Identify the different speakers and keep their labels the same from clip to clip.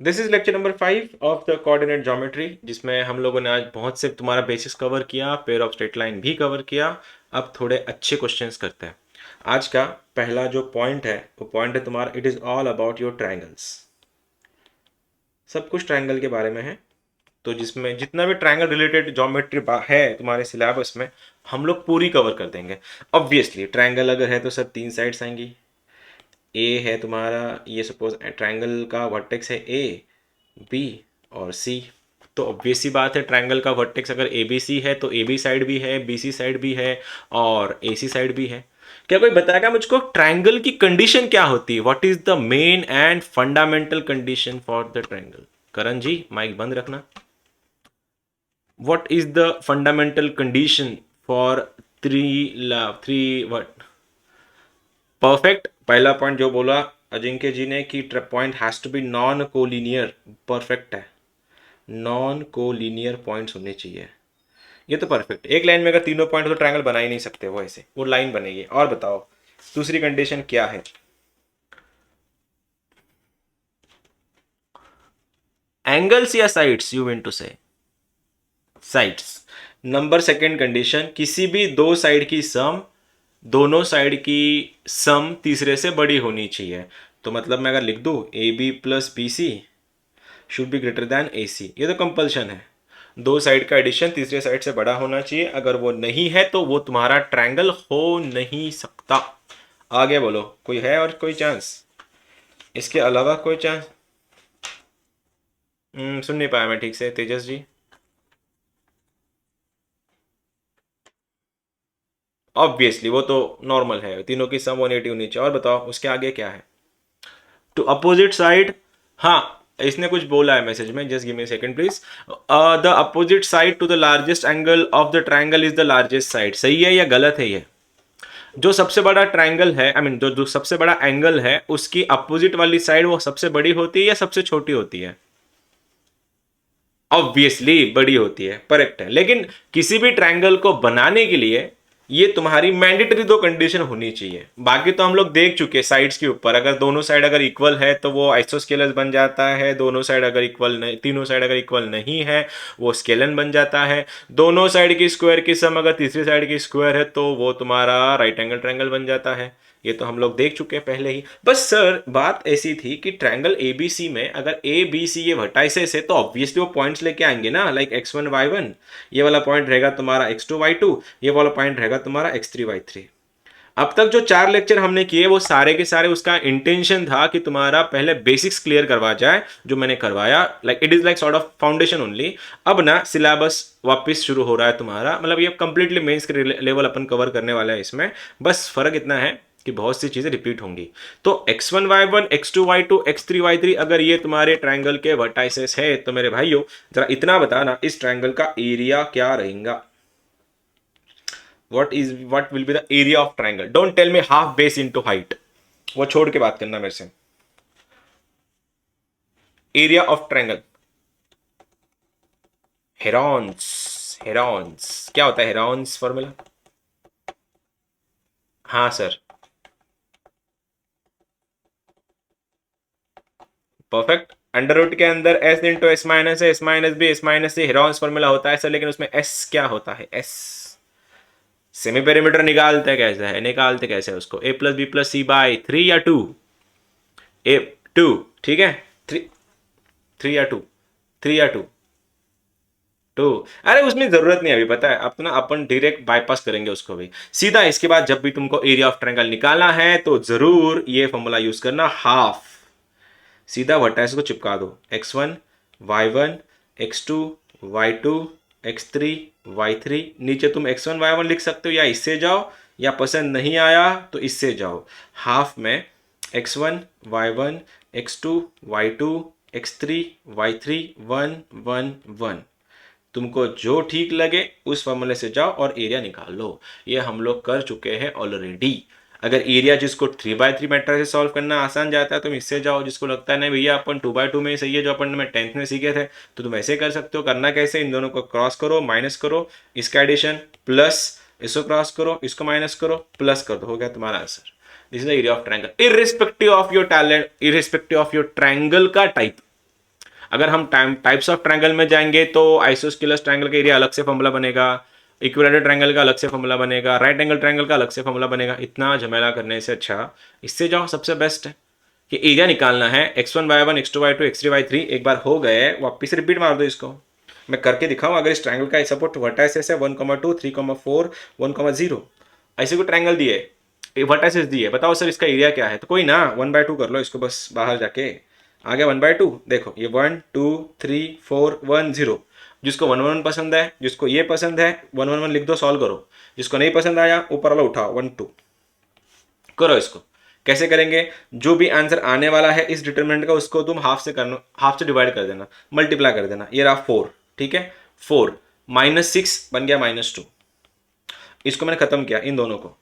Speaker 1: This is lecture number 5 of the coordinate geometry, जिसमें हम लोगों ने आज बहुत से तुम्हारा बेसिक्स कवर किया, पेयर ऑफ स्ट्रेट लाइन भी कवर किया। अब थोड़े अच्छे क्वेश्चंस करते हैं। आज का पहला जो पॉइंट है वो पॉइंट है तुम्हारा, it is all about your triangles. सब कुछ ट्रायंगल के बारे में है। तो जिसमें जितना भी ट्रायंगल रिलेटेड ज्योमेट्री है तुम्हारे सिलेबस में, हम लोग पूरी कवर कर देंगे। ऑब्वियसली ट्रायंगल अगर है तो सर 3 साइड्स आएंगी। ए है तुम्हारा, ये सपोज ट्रायंगल का वर्टेक्स है ए, बी और सी। तो ऑब्वियस सी बात है, ट्रायंगल का वर्टेक्स अगर ए बी सी है तो ए बी साइड भी है, बी सी साइड भी है और ए सी साइड भी है। क्या कोई बताएगा मुझको ट्रायंगल की कंडीशन क्या होती है? What is the main and fundamental condition for the triangle? Karan ji mike बंद रखना। What is the fundamental condition for three what? Perfect. पहला पॉइंट जो बोला अजिंक्य जी ने कि point has to be non collinear, perfect है। नॉन कोलिनियर पॉइंट्स होने चाहिए, ये तो परफेक्ट। एक लाइन में अगर तीनों पॉइंट हो तो ट्रायंगल बना ही नहीं सकते, वो ऐसे वो लाइन बनेगी। और बताओ दूसरी कंडीशन क्या है? एंगल्स या साइड्स? यू मीन टू से साइड्स। नंबर सेकंड कंडीशन, किसी भी दो साइड की सम, दोनों साइड की सम तीसरे से बड़ी होनी चाहिए। तो मतलब मैं अगर लिख दूं A B plus B C should be greater than A C, ये तो कंपल्शन है। दो साइड का एडिशन तीसरे साइड से बड़ा होना चाहिए। अगर वो नहीं है तो वो तुम्हारा ट्रायंगल हो नहीं सकता। आगे बोलो, कोई है और कोई चांस? इसके अलावा कोई चांस? सुन नहीं पाया मैं ठीक से, तेजस जी। ऑब्वियसली वो तो नॉर्मल है, तीनों की सम 180 होनी चाहिए। और बताओ उसके आगे क्या है? To opposite side. हाँ, इसने कुछ बोला है मैसेज में, just give me second please. The opposite side to the largest angle of the triangle is the largest side. सही है या गलत है ये? जो सबसे बड़ा ट्रायंगल है, आई मीन जो सबसे बड़ा एंगल है, उसकी अपोजिट वाली साइड वो सबसे बड़ी होती है या सबसे छोटी होती है? ऑब्वियसली बड़ी होती है, करेक्ट है। लेकिन किसी भी ट्रायंगल को बनाने के लिए ये तुम्हारी मैंडेटरी दो कंडीशन होनी चाहिए। बाकी तो हम लोग देख चुके साइड्स के ऊपर, अगर दोनों साइड अगर इक्वल है तो वो आइसोस्केलस बन जाता है। दोनों साइड अगर इक्वल नहीं, तीनों साइड अगर इक्वल नहीं है वो स्केलन बन जाता है। दोनों साइड की स्क्वायर की सम अगर तीसरी साइड की स्क्वायर है तो वो तुम्हारा राइट एंगल ट्रायंगल बन जाता है। ये तो हम लोग देख चुके हैं पहले ही। बस सर बात ऐसी थी कि ट्रायंगल ए बी सी में अगर ए बी सी ये वर्टाइसेस है तो ऑब्वियसली वो पॉइंट्स लेके आएंगे ना, लाइक x1 y1, ये वाला पॉइंट रहेगा तुम्हारा x2 y2, ये वाला पॉइंट रहेगा तुम्हारा x3 y3। अब तक जो 4 लेक्चर हमने किए वो सारे के सारे उसका इंटेंशन था कि तुम्हारा पहले बेसिक्स क्लियर करवा जाए, जो मैंने करवाया। Like it is like sort of foundation only. अब ना सिलेबस वापस शुरू हो रहा है तुम्हारा, मतलब ये कंप्लीटली मेंस के लेवल अपन कवर करने वाला है इसमें। बस फर्क इतना है कि बहुत सी चीजें रिपीट होंगी। तो x1 y1, x2 y2, x3 y3 अगर ये तुम्हारे ट्रायंगल के वर्टाइसेस है तो मेरे भाइयों जरा इतना बताना, इस ट्रायंगल का एरिया क्या रहेगा? what will be the area of triangle? Don't tell me half base into height, वो छोड़ के बात करना मेरे से। Area of triangle, Heron's. Heron's क्या होता है? Heron's formula? हाँ सर, परफेक्ट। अंडर रूट के अंदर s इंटू एस माइनस है, S minus B, S minus C, Heron's formula होता है सर। लेकिन उसमें s क्या होता है? s सेमी पेरीमीटर निकालते कैसे है? निकालते कैसे है उसको? a plus B plus c by 3 या 2? ए 2, ठीक है। 3, 3 या 2, 3 या 2, 2। अरे उसमें जरूरत नहीं है अभी, पता है अपना अपन डायरेक्ट बाईपास करेंगे उसको भी सीधा। इसके बाद जब भी तुमको एरिया ऑफ ट्रायंगल निकालना है तो जरूर ये फॉर्मूला यूज करना, हाफ। सीधा वर्टाइस को चिपका दो, x1 y1 x2 y2 x3 y3। नीचे तुम x1 y1 लिख सकते हो या इससे जाओ, या पसंद नहीं आया तो इससे जाओ। हाफ में x1 y1 x2 y2 x3 y3 1 1 1। तुमको जो ठीक लगे उस फॉर्मूले से जाओ और एरिया निकाल लो। ये हम लोग कर चुके हैं ऑलरेडी। अगर एरिया जिसको 3/3 मैट्रिक्स से सॉल्व करना आसान जाता है तुम इससे जाओ। जिसको लगता है नहीं भैया अपन 2/2 में ही सही है, जो अपन में 10th में सीखे थे, तो तुम ऐसे कर सकते हो। करना कैसे? इन दोनों को क्रॉस करो, माइनस करो, इसका एडिशन प्लस, इसको क्रॉस करो, इसको माइनस करो, प्लस कर दो, हो गया तुम्हारा answer. This is the area of triangle, irrespective of your talent, irrespective of your triangle का टाइप। अगर हम टाइप्स ऑफ ट्रायंगल में जाएंगे तो आइसोस्केलस ट्रायंगल का एरिया अलग से फॉर्मूला बनेगा, इक्विलैटरल ट्रायंगल का अलग से फॉर्मूला बनेगा, राइट एंगल ट्रायंगल का अलग से फॉर्मूला बनेगा। इतना झमेला करने से अच्छा इससे जाओ, सबसे बेस्ट है कि एरिया निकालना है x1 y1 x2 y2 x3 y3। एक बार हो गए वापिस रिपीट मार दो इसको, मैं करके दिखाऊं। अगर इस ट्रायंगल का सपोर्ट वर्टाइसेस है 1,2 3,4 1,0 ऐसे कोई ट्रायंगल दिए, वर्टाइसेस दिए, बताओ सर इसका एरिया क्या है, तो कोई ना 1/2 कर लो इसको बस बाहर जाके, आ गया 1/2। देखो ये 1 2 3 4 1 0, जिसको 1 1 पसंद है, जिसको ये पसंद है 1 1 1 लिख दो, सॉल्व करो। जिसको नहीं पसंद आया ऊपर वाला उठाओ 1 2 करो। इसको कैसे करेंगे, जो भी आंसर आने वाला है इस डिटरमिनेंट का उसको तुम हाफ से करना, हाफ से डिवाइड कर देना, मल्टीप्लाई कर देना। ये रहा 4, ठीक है 4 -6 बन गया -2। इसको मैंने खत्म किया इन दोनों को।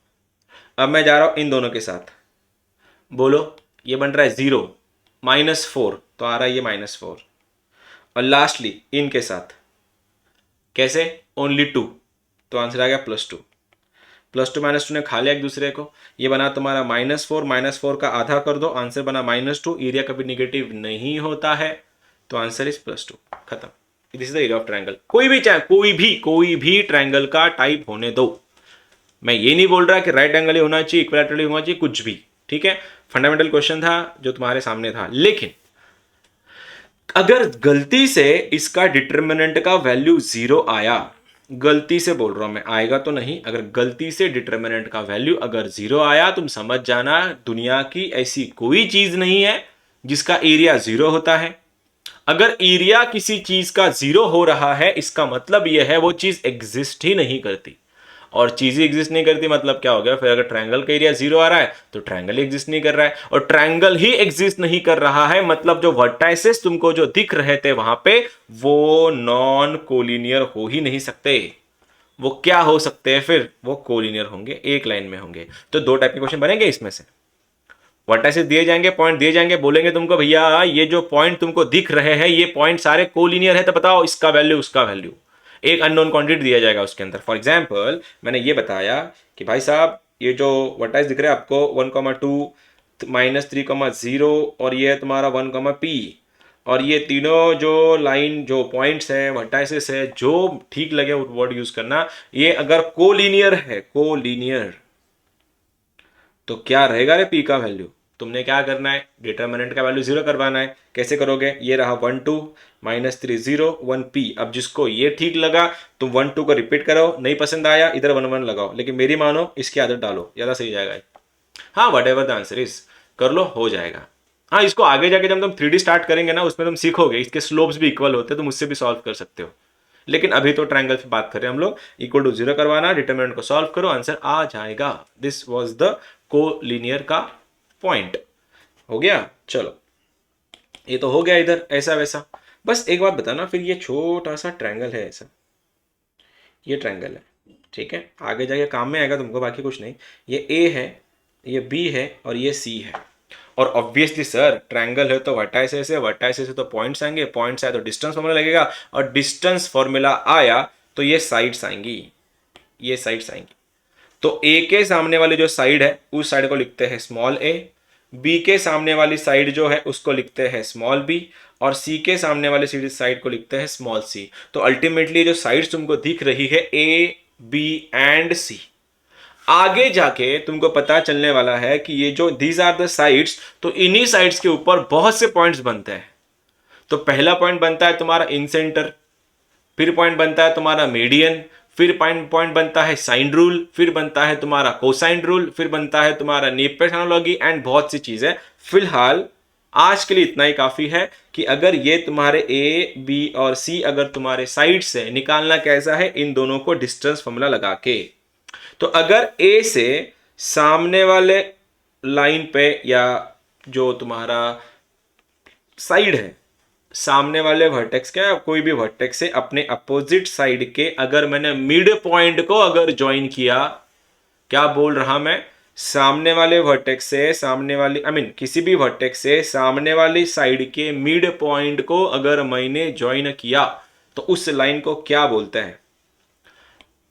Speaker 1: अब मैं जा रहा हूं इन दोनों के साथ, बोलो ये बन रहा है 0 -4 तो आ रहा है ये -4। और लास्टली इनके साथ कैसे, ओनली 2 तो आंसर आ गया +2। +2 -2 ने खा लिया एक दूसरे को, ये बना तुम्हारा -4 का आधा कर दो, आंसर बना -2। एरिया कभी निगेटिव नहीं होता है तो आंसर इज +2, खत्म। This is the area of triangle. कोई भी चाहे कोई भी ट्रायंगल का टाइप होने दो, मैं ये नहीं बोल रहा कि राइट एंगल ही होना चाहिए, इक्विलैटरल ही होना चाहिए, कुछ भी, ठीक है। फंडामेंटल क्वेश्चन था जो तुम्हारे सामने था। लेकिन अगर गलती से इसका डिटर्मिनेंट का वैल्यू 0 आया, गलती से बोल रहा हूं मैं, आएगा तो नहीं, अगर गलती से डिटर्मिनेंट का वैल्यू अगर 0 आया, तुम समझ जाना दुनिया की ऐसी कोई चीज नहीं है जिसका एरिया 0 होता है। अगर एरिया किसी चीज का 0 हो रहा है इसका मतलब यह है वो चीज एग्जिस्ट ही नहीं करती, और चीज ही एग्जिस्ट नहीं करती मतलब क्या हो गया फिर। अगर ट्रायंगल का एरिया 0 आ रहा है तो ट्रायंगल एग्जिस्ट नहीं कर रहा है, और ट्रायंगल ही एग्जिस्ट नहीं कर रहा है मतलब जो वर्टाइसेस तुमको जो दिख रहे थे वहां पे वो नॉन कोलिनियर हो ही नहीं सकते। वो क्या हो सकते हैं फिर, वो कोलिनियर होंगे, एक लाइन में होंगे। तो दो टाइप के क्वेश्चन बनेंगे इसमें से, वर्टाइसेस दिए जाएंगे, पॉइंट दिए जाएंगे, बोलेंगे तुमको भैया ये जो पॉइंट तुमको दिख रहे हैं ये पॉइंट सारे कोलिनियर है, तो बताओ इसका वैल्यू उसका वैल्यू। एक अननोन क्वांटिटी दिया जाएगा उसके अंदर। फॉर एग्जांपल मैंने ये बताया कि भाई साहब ये जो वर्टाइस दिख रहा है आपको 1,2 -3,0 और ये है तुम्हारा 1, P, और ये तीनों जो लाइन जो पॉइंट्स है वर्टाइसेस है, जो ठीक लगे वो वर्ड यूज करना। ये अगर कोलिनियर है, कोलिनियर, तो क्या रहेगा रे P का वैल्यू। तुमने क्या करना है, डिटर्मिनेंट का वैल्यू 0 करवाना है। कैसे करोगे, ये रहा 1 2 -3 0 1 P। अब जिसको ये ठीक लगा तुम 1 2 को रिपीट करो, नहीं पसंद आया इधर 1 1 लगाओ, लेकिन मेरी मानो इसकी आदत डालो, ज्यादा सही जाएगा। हाँ what ever the answer is, कर लो हो जाएगा। हाँ इसको आगे जाके जब तुम 3D स्टार्ट करेंगे ना उसमें तुम सीखोगे इसके स्लोप्स भी इक्वल होते हैं, तुम उससे भी सॉल्व कर सकते हो। लेकिन अभी तो ट्रायंगल पे बात कर रहे हैं हम लोग। इक्वल टू 0 करवाना, डिटरमिनेंट को सॉल्व करो, आंसर आ जाएगा। दिस वाज द कोलिनियर का पॉइंट। हो गया, चलो ये तो हो गया इधर ऐसा वैसा। बस एक बात बताना, फिर ये छोटा सा ट्रायंगल है ऐसा, ये ट्रायंगल है, ठीक है, आगे जाके काम में आएगा तुमको, बाकी कुछ नहीं। ये A है, ये B है और ये C है। और ऑब्वियसली सर ट्रायंगल है तो वर्टाइसेस है, वर्टाइसेस है तो पॉइंट्स आएंगे, पॉइंट्स आए तो डिस्टेंस फॉर्मूला लगेगा, और डिस्टेंस फॉर्मूला आया तो ये साइड्स आएंगी, ये साइड्स आएंगी। तो A के सामने वाली जो साइड है उस साइड को लिखते हैं स्मॉल a, B के सामने वाली साइड जो है उसको लिखते हैं स्मॉल b, और C के सामने वाली साइड को लिखते हैं स्मॉल c। तो अल्टीमेटली जो साइड्स तुमको दिख रही है A, B एंड C, आगे जाके तुमको पता चलने वाला है कि ये जो दीज आर द साइड्स, तो इन्हीं साइड्स के ऊपर बहुत से पॉइंट्स बनते हैं। तो पहला पॉइंट बनता है तुम्हारा इन सेंटर, फिर पॉइंट बनता है तुम्हारा मीडियन, फिर पॉइंट बनता है साइन रूल, फिर बनता है तुम्हारा कोसाइन रूल, फिर बनता है तुम्हारा नेपियर एनालॉजी एंड बहुत सी चीजें। फिलहाल आज के लिए इतना ही काफी है कि अगर ये तुम्हारे A, B और C अगर तुम्हारे साइड से निकालना कैसा है, इन दोनों को डिस्टेंस फॉर्मूला लगा के। तो अगर A से सामने वाले लाइन पे या जो तुम्हारा साइड है, सामने वाले वर्टेक्स का कोई भी वर्टेक्स से अपने अपोजिट साइड के अगर मैंने मिड पॉइंट को अगर ज्वाइन किया, क्या बोल रहा मैं, सामने वाले वर्टेक्स से सामने वाली किसी भी वर्टेक्स से सामने वाली साइड के मिड पॉइंट को अगर मैंने ज्वाइन किया तो उस लाइन को क्या बोलते हैं,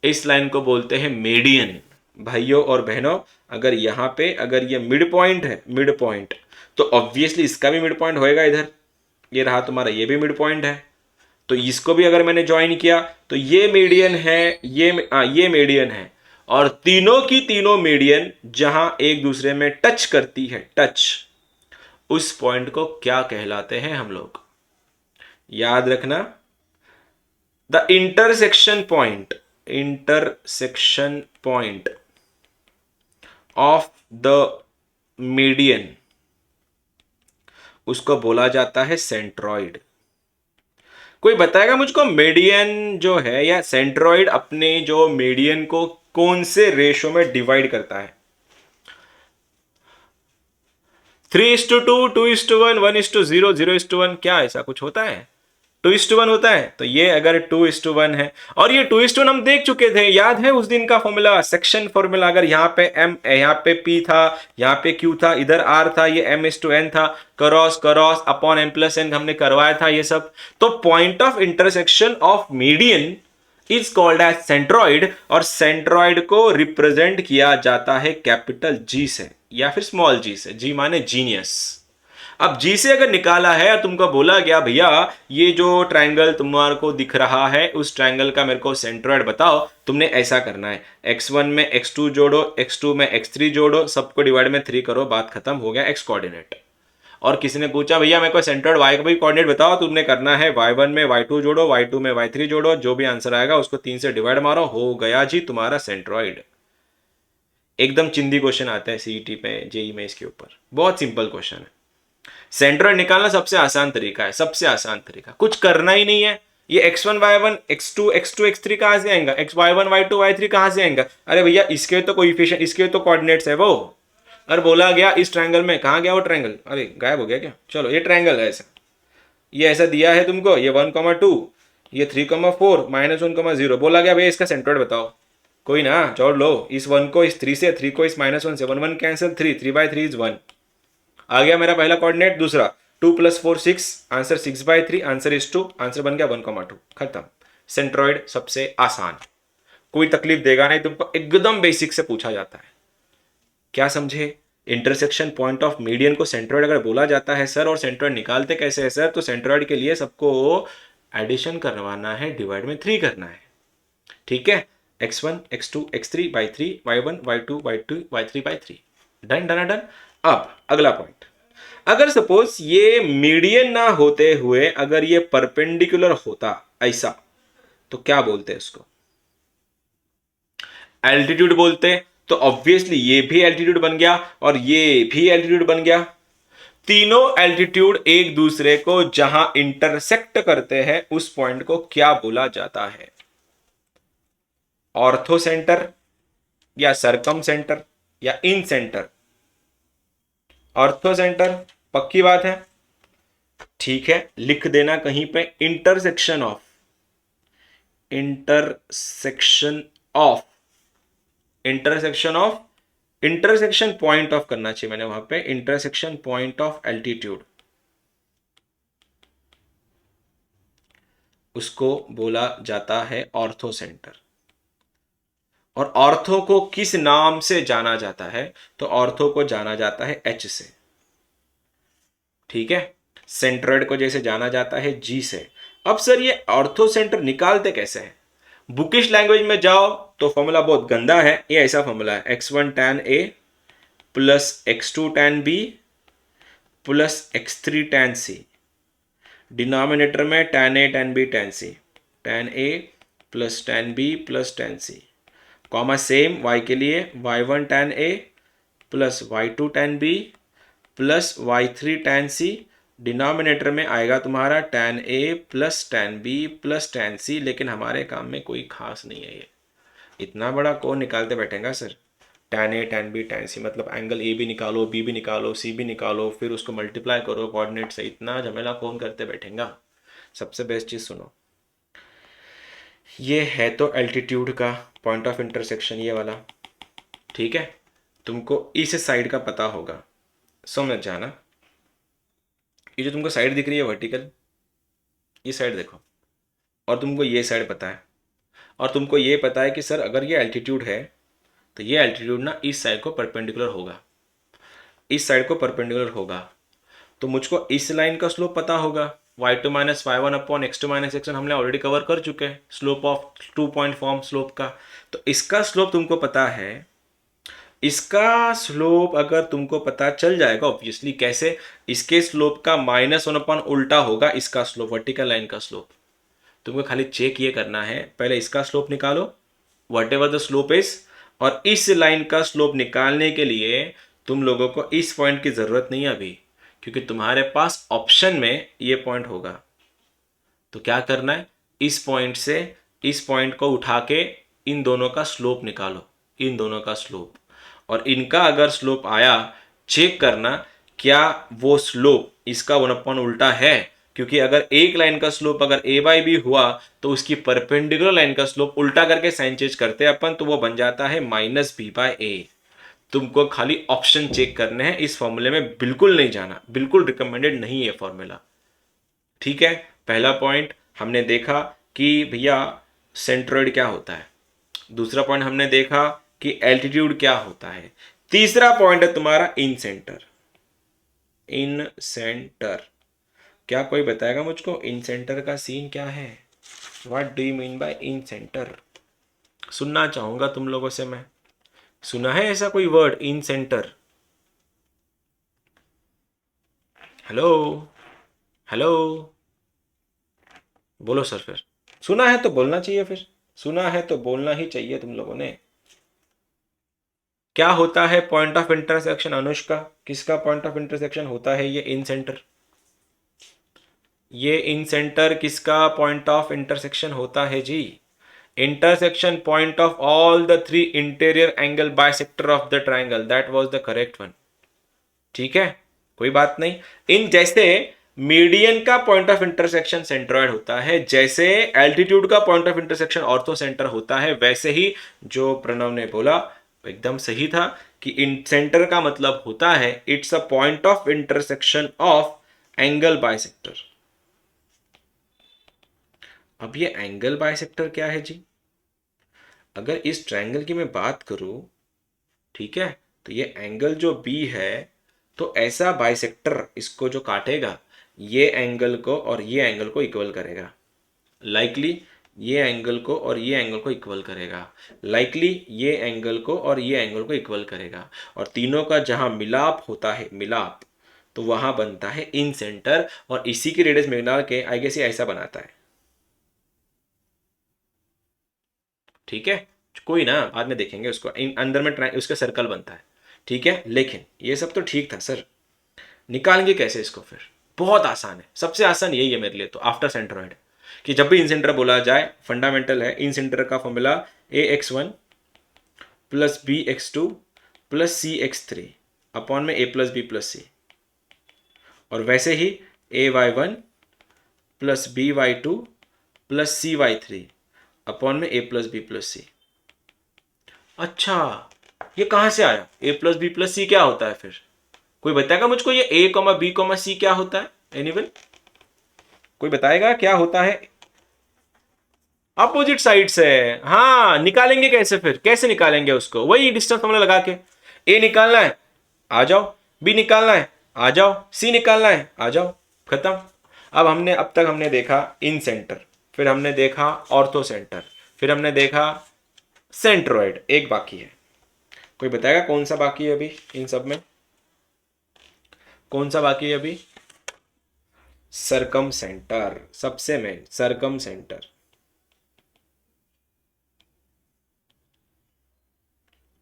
Speaker 1: इस लाइन को बोलते हैं मीडियन। भाइयों और बहनों अगर यहां पे अगर ये मिड पॉइंट है, मिड पॉइंट, तो ऑब्वियसली इसका भी मिड पॉइंट होएगा इधर, ये रहा तुम्हारा, ये भी मिड पॉइंट है, तो इसको भी अगर मैंने ज्वाइन किया तो ये मीडियन है, ये मीडियन है, और तीनों की तीनों मीडियन जहां एक दूसरे में टच करती है, टच, उस पॉइंट को क्या कहलाते हैं हम लोग? याद रखना, the intersection point of the median, उसको बोला जाता है सेंट्रॉइड। कोई बताएगा मुझको मीडियन जो है या सेंट्रॉइड अपने जो मीडियन को कौन से रेशो में डिवाइड करता है? 3:2, 2:1, 1:0, 0:1, क्या ऐसा कुछ होता है? 2:1 होता है। तो ये अगर 2:1 है, और ये 2:1 हम देख चुके थे, याद है उस दिन का फॉर्मूला, सेक्शन फॉर्मूला। अगर यहाँ पे m, यहाँ पे p था, यहाँ पे q था, इधर r था, ये m/n था, क्रॉस क्रॉस अपॉन m+n हमने करवाया था ये सब। तो point of intersection of median is called as centroid, और सेंट्रॉइड को रिप्रेजेंट किया जाता है कैपिटल G से या फिर स्मॉल g से। G माने जीनियस। अब G से अगर निकाला है और तुमको बोला गया भैया ये जो ट्रायंगल तुम्हारे को दिख रहा है उस ट्रायंगल का मेरे को सेंट्रॉइड बताओ, तुमने ऐसा करना है, x1 में x2 जोड़ो, x2 में x3 जोड़ो, सबको डिवाइड में 3 करो, बात खत्म, हो गया x कोऑर्डिनेट। और किसी ने पूछा भैया मेरे को सेंट्रॉइड y का भी कोऑर्डिनेट बताओ, तुमने करना है y1 में y2 जोड़ो, y2 में y3 जोड़ो, जो भी आंसर आएगा उसको 3 से डिवाइड मारो, हो गया जी तुम्हारा सेंट्रॉइड। एकदम चिंदी क्वेश्चन आता है सीईटी पे, जेई में, इसके ऊपर बहुत सिंपल क्वेश्चन है। सेंट्रॉइड निकालना सबसे आसान तरीका है, सबसे आसान तरीका, कुछ करना ही नहीं है। ये x1 y1 x2 x3 कहां से आएगा, y1 y2 y3 कहां से आएगा? अरे भैया इसके तो कोएफिशिएंट, इसके तो कोऑर्डिनेट्स है वो। अरे बोला गया इस ट्रायंगल में, कहां गया वो ट्रायंगल? अरे गायब हो गया क्या? चलो ये ट्रायंगल है ऐसा, ये ऐसा दिया है तुमको, ये 1,2, ये 3,4, -1,0, बोला गया भैया इसका सेंट्रॉइड बताओ। कोई ना, जोड़ लो इस 1 को इस 3 से, 3 को इस -1 से, 1 1 कैंसिल, 3/3 इज 1। आ गया मेरा पहला कोऑर्डिनेट। दूसरा 2 + 4 6, आंसर 6/3, आंसर इज 2, आंसर बन गया 1,2, खत्म। सेंट्रॉइड सबसे आसान, कोई तकलीफ देगा नहीं तुमको, एकदम बेसिक से पूछा जाता है। क्या समझे? इंटरसेक्शन पॉइंट ऑफ मीडियन को सेंट्रॉइड अगर बोला जाता है सर, और सेंट्रॉइड निकालते कैसे है सर? तो सेंट्रॉइड के लिए सबको एडिशन करवाना है, डिवाइड में 3 करना है, ठीक है? x1 x2 x3/3, y1 y2 y2 y3/3, done done done. अब अगला पॉइंट, अगर सपोज ये मीडियन ना होते हुए अगर ये परपेंडिकुलर होता ऐसा, तो क्या बोलते हैं इसको? एल्टीट्यूड बोलते। तो ऑब्वियसली ये भी एल्टीट्यूड बन गया और ये भी एल्टीट्यूड बन गया। तीनों एल्टीट्यूड एक दूसरे को जहां इंटरसेक्ट करते हैं उस पॉइंट को क्या बोला जाता है? ऑर्थो सेंटर या सरकम सेंटर या इन सेंटर? ऑर्थो सेंटर, पक्की बात है, ठीक है, लिख देना कहीं पे, intersection of, intersection of, intersection point of करना चाहिए मैंने वहां पे, इंटरसेक्शन पॉइंट ऑफ एल्टीट्यूड, उसको बोला जाता है ऑर्थो सेंटर। और ऑर्थो को किस नाम से जाना जाता है? तो ऑर्थो को जाना जाता है H से, ठीक है? सेंट्रॉइड को जैसे जाना जाता है G से। अब सर ये ऑर्थो सेंटर निकालते कैसे हैं? बुकिश लैंग्वेज में जाओ तो फॉर्मूला बहुत गंदा है, ये ऐसा फॉर्मूला है, x1 tan A plus x2 tan B plus x3 tan C, denominator में tan A tan B tan C, tan A plus tan B plus tan C, comma same y के लिए, y1 tan A plus y2 tan B plus y3 tan C, denominator में आएगा तुम्हारा tan A plus tan B plus tan C, लेकिन हमारे काम में कोई खास नहीं है ये, इतना बड़ा कौन निकालते बैठेगा sir? tan A tan B tan C मतलब एंगल A भी निकालो, B भी निकालो, C भी निकालो, फिर उसको मल्टीप्लाई करो कोऑर्डिनेट से, इतना झमेला कौन करते बैठेगा? सबसे बेस्ट चीज़ सुनो, ये है तो एल्टीट्यूड का पॉइंट ऑफ इंटरसेक्शन, ये वाला, ठीक है? तुमको इस साइड का पता होगा, समझ जाना, ये जो तुमको साइड दिख रही है वर्टिकल, ये साइड देखो, और तुमको ये साइड पता है, और तुमको ये पता है कि सर अगर ये एल्टीट्यूड है तो ये एल्टीट्यूड ना इस साइड को परपेंडिकुलर होगा, इस साइड को परपेंडिकुलर होगा, तो मुझको इस लाइन का स्लोप पता होगा, y2 minus y one upon x2 minus x1 हमने ऑलरेडी कवर कर चुके हैं, slope of 2 point form slope का। तो इसका स्लोप तुमको पता है, इसका स्लोप अगर तुमको पता चल जाएगा ऑब्वियसली, कैसे, इसके स्लोप का -1 अपॉन उल्टा होगा इसका स्लोप, वर्टिकल लाइन का स्लोप। तुमको खाली चेक ये करना है, पहले इसका स्लोप निकालो what ever the slope is, और इस लाइन का स्लोप निकालने के लिए तुम लोगों को इस पॉइंट की जरूरत नहीं है अभी, क्योंकि तुम्हारे पास ऑप्शन में ये पॉइंट होगा। तो क्या करना है, इस पॉइंट से इस पॉइंट को उठा के इन दोनों का स्लोप निकालो, इन दोनों का स्लोप, और इनका अगर स्लोप आया, चेक करना क्या वो स्लोप इसका 1 अपॉन उल्टा है, क्योंकि अगर एक लाइन का स्लोप अगर a बाई बी हुआ तो उसकी परपेंडिकुलर लाइन का स्लोप उल्टा करके साइन चेंज करते हैं अपन, तो वो बन जाता है -b बाई ए। तुमको खाली ऑप्शन चेक करने हैं, इस फॉर्मूले में बिल्कुल नहीं जाना, बिल्कुल रिकमेंडेड नहीं है फॉर्मूला। ठीक है, पहला पॉइंट हमने देखा कि भैया सेंट्रोइड क्या होता है, दूसरा पॉइंट हमने देखा कि एल्टीट्यूड क्या होता है, तीसरा पॉइंट है तुम्हारा इन सेंटर। इन सेंटर, क्या कोई बताएगा मुझको इन सेंटर का सीन क्या है? What do you mean by in centre? सुनना चाहूंगा तुम लोगों से मैं, सुना है ऐसा कोई word in centre? Hello, hello, बोलो सर फिर, सुना है तो बोलना चाहिए, फिर सुना है तो बोलना ही चाहिए तुम लोगों ने। क्या होता है पॉइंट ऑफ इंटरसेक्शन अनुष्का, किसका पॉइंट ऑफ इंटरसेक्शन होता है ये इन सेंटर? ये इन सेंटर किसका पॉइंट ऑफ इंटरसेक्शन होता है जी? Intersection point of all the 3 interior angle bisector of the triangle, that was the correct one. ठीक है, कोई बात नहीं। इन जैसे मीडियन का पॉइंट ऑफ इंटरसेक्शन सेंट्रॉइड होता है, जैसे एल्टीट्यूड का point of intersection ortho centre होता है, वैसे ही जो प्रणव ने बोला एकदम सही था कि इन सेंटर का मतलब होता है it's a point of intersection of angle bisector. अब ये एंगल बाइसेक्टर क्या है जी? अगर इस ट्रायंगल की मैं बात करूं, ठीक है, तो ये एंगल जो बी है, तो ऐसा बाइसेक्टर इसको जो काटेगा, ये एंगल को और ये एंगल को इक्वल करेगा, लाइकली ये एंगल को और ये एंगल को इक्वल करेगा, लाइकली ये एंगल को और ये एंगल को इक्वल करेगा, और तीनों का जहां मिलाप होता है, मिलाप, तो वहां बनता है इन सेंटर, और इसी की रेडियस मिला के आई गेस ये ऐसा बनाता है। ठीक है, कोई ना, बाद में देखेंगे उसको, अंदर में उसका सर्कल बनता है। ठीक है, लेकिन ये सब तो ठीक था सर, निकालेंगे कैसे इसको फिर? बहुत आसान है, सबसे आसान यही है मेरे लिए तो, आफ्टर सेंट्रोइड, कि जब भी इन सेंटर बोला जाए, फंडामेंटल है इन सेंटर का formula ax1 plus bx2 plus cx3 upon में a प्लस बी प्लस सी, और वैसे ही ay1 plus by2 plus cy3 upon में a प्लस बी प्लस सी। अच्छा, ये कहां से आया a प्लस बी प्लस सी? क्या होता है फिर? कोई बताएगा मुझको ये a कॉमा बी कॉमा सी क्या होता है? एनीवन, कोई बताएगा क्या होता है? अपोजिट साइड से। हाँ, निकालेंगे कैसे फिर, कैसे निकालेंगे उसको? वही डिस्टेंस फॉर्मूला लगा के, ए निकालना है आ जाओ, बी निकालना है आ जाओ, सी निकालना है आ जाओ, खत्म। अब तक हमने देखा इन सेंटर, फिर हमने देखा ऑर्थो सेंटर, फिर हमने देखा सेंट्रोइड, एक बाकी है। कोई बताएगा कौन सा बाकी है अभी इन सब में? कौन सा बाकी है अभी? सरकम सेंटर, सबसे मेन सरकम सेंटर।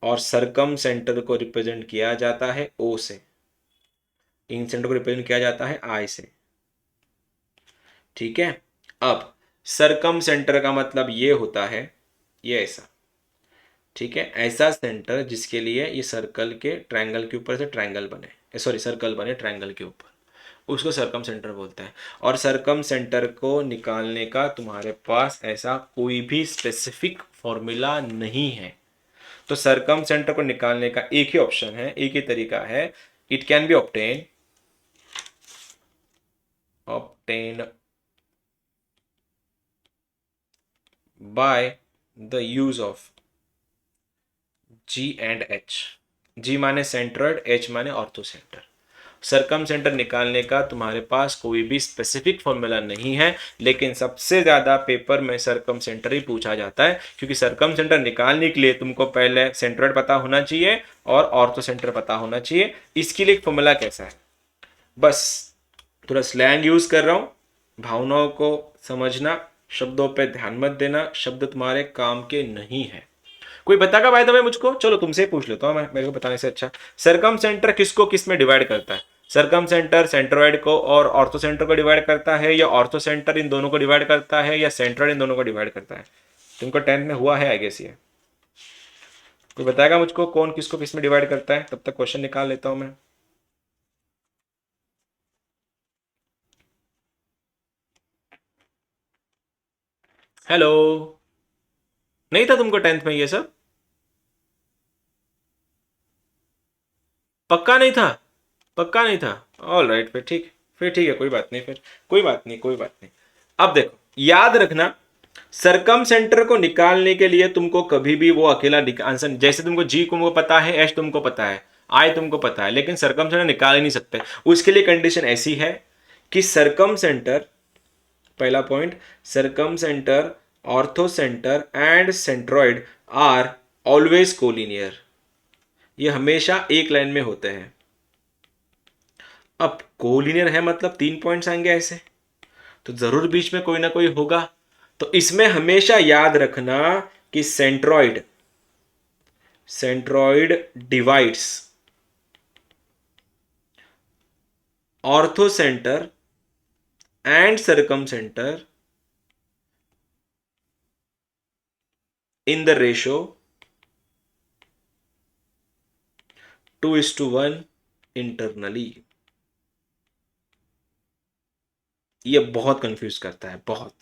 Speaker 1: और सरकम सेंटर को रिप्रेजेंट किया जाता है ओ से, इन सेंटर को रिप्रेजेंट किया जाता है आई से। ठीक है, अब सरकम सेंटर का मतलब ये होता है ये ऐसा, ठीक है, ऐसा सेंटर जिसके लिए ये सर्कल के ट्रायंगल के ऊपर से ट्रायंगल बने, सॉरी सर्कल बने ट्रायंगल के ऊपर, उसको सरकम सेंटर बोलते हैं। और सरकम सेंटर को निकालने का तुम्हारे पास ऐसा कोई भी स्पेसिफिक फॉर्मूला नहीं है। तो सरकम सेंटर को निकालने का एक ही ऑप्शन है, एक ही तरीका है, it can be obtain by the use of G and H। G माने सेंट्रोइड, H माने ऑर्थो सेंटर। सरकम सेंटर निकालने का तुम्हारे पास कोई भी स्पेसिफिक फॉर्मूला नहीं है, लेकिन सबसे ज्यादा पेपर में सरकम सेंटर ही पूछा जाता है, क्योंकि सरकम सेंटर निकालने के लिए तुमको पहले सेंट्रोइड पता होना चाहिए और ऑर्थो सेंटर पता होना चाहिए। इसके लिए फॉर्मूला कैसा है, बस थोड़ा स्लैंग यूज कर रहा हूं, भावनाओं को समझना, शब्दों पे ध्यान मत देना, शब्द तुम्हारे काम के नहीं है। कोई बताएगा भाई दबे मुझको, चलो तुमसे पूछ लेता हूँ मैं, मेरे को बताने से अच्छा। सरकम सेंटर किसको किस में डिवाइड करता है? सरकम सेंटर सेंट्रोइड को और ऑर्थो सेंटर को डिवाइड करता है, या ऑर्थो सेंटर इन दोनों को डिवाइड करता है, या सेंट्रोइड इन दोनों को डिवाइड करता है? तुमको 10th में हुआ है आई गेस ये। कोई बताएगा मुझको कौन किसको किस में डिवाइड करता है? तब तक क्वेश्चन निकाल लेता हूं मैं। हेलो, नहीं था तुमको 10th में ये सब? पक्का नहीं था? पक्का नहीं था? ऑल राइट, फिर ठीक है, कोई बात नहीं, फिर कोई बात नहीं, कोई बात नहीं। अब देखो, याद रखना, सरकम सेंटर को निकालने के लिए तुमको कभी भी वो अकेला आंसर, जैसे तुमको जी तुमको पता है, एच तुमको पता है, आई तुमको पता है, लेकिन सरकम सेंटर निकाल ही नहीं सकते। उसके लिए कंडीशन ऐसी है कि सरकम सेंटर, पहला point, circumcentre, orthocentre and centroid are always collinear, ये हमेशा एक लाइन में होते हैं। अब कोलिनियर है मतलब 3 पॉइंट्स आएंगे ऐसे, तो जरूर बीच में कोई ना कोई होगा। तो इसमें हमेशा याद रखना कि centroid centroid divides orthocentre and circumcentre in the ratio 2:1 internally. ये बहुत कंफ्यूज करता है, बहुत।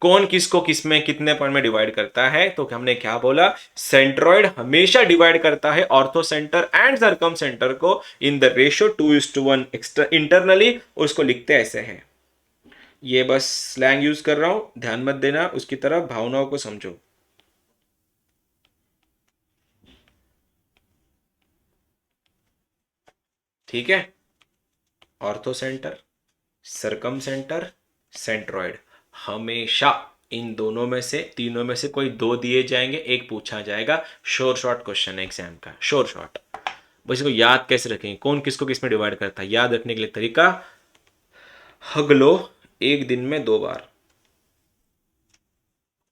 Speaker 1: कौन किसको किस में कितने पॉइंट में डिवाइड करता है? तो हमने क्या बोला, सेंट्रॉइड हमेशा डिवाइड करता है ऑर्थो सेंटर एंड सरकम सेंटर को in the ratio 2:1 extra internally. उसको लिखते ऐसे हैं, ये बस स्लैंग यूज कर रहा हूं, ध्यान मत देना उसकी तरफ, भावनाओं को समझो। ठीक है, orthocentre, circumcentre, centroid, हमेशा इन दोनों में से, तीनों में से कोई दो दिए जाएंगे, एक पूछा जाएगा। श्योर शॉर्ट क्वेश्चन है एग्जाम का, श्योर शॉर्ट। बस इसको याद कैसे रखेंगे, कौन किसको किस में डिवाइड करता है? याद रखने के लिए तरीका, हग लो एक दिन में 2 बार,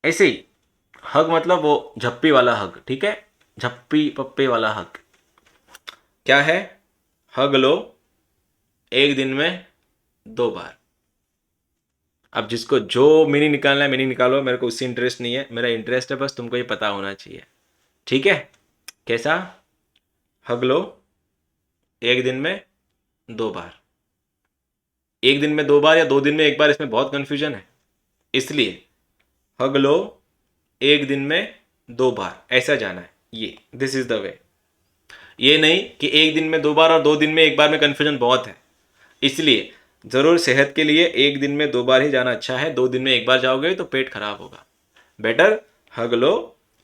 Speaker 1: ऐसे ही। हग मतलब वो झप्पी वाला हग, ठीक है, झप्पी पप्पे वाला हग। क्या है? हग लो एक दिन में 2 बार। अब जिसको जो मीनिंग निकालना है मीनिंग निकालो, मेरे को उससे इंटरेस्ट नहीं है, मेरा इंटरेस्ट है बस तुमको ये पता होना चाहिए। ठीक है, कैसा? हग लो एक दिन में 2 बार। एक दिन में 2 बार या 2 दिन में 1 बार, इसमें बहुत कंफ्यूजन है, इसलिए हग लो एक दिन में 2 बार, ऐसा जाना है। ये दिस इज द वे। ये नहीं कि एक दिन में 2 बार और 2 दिन में 1 बार में कंफ्यूजन बहुत है, इसलिए जरूर सेहत के लिए एक दिन में 2 बार ही जाना अच्छा है। 2 दिन में 1 बार जाओगे तो पेट खराब होगा। बेटर हग लो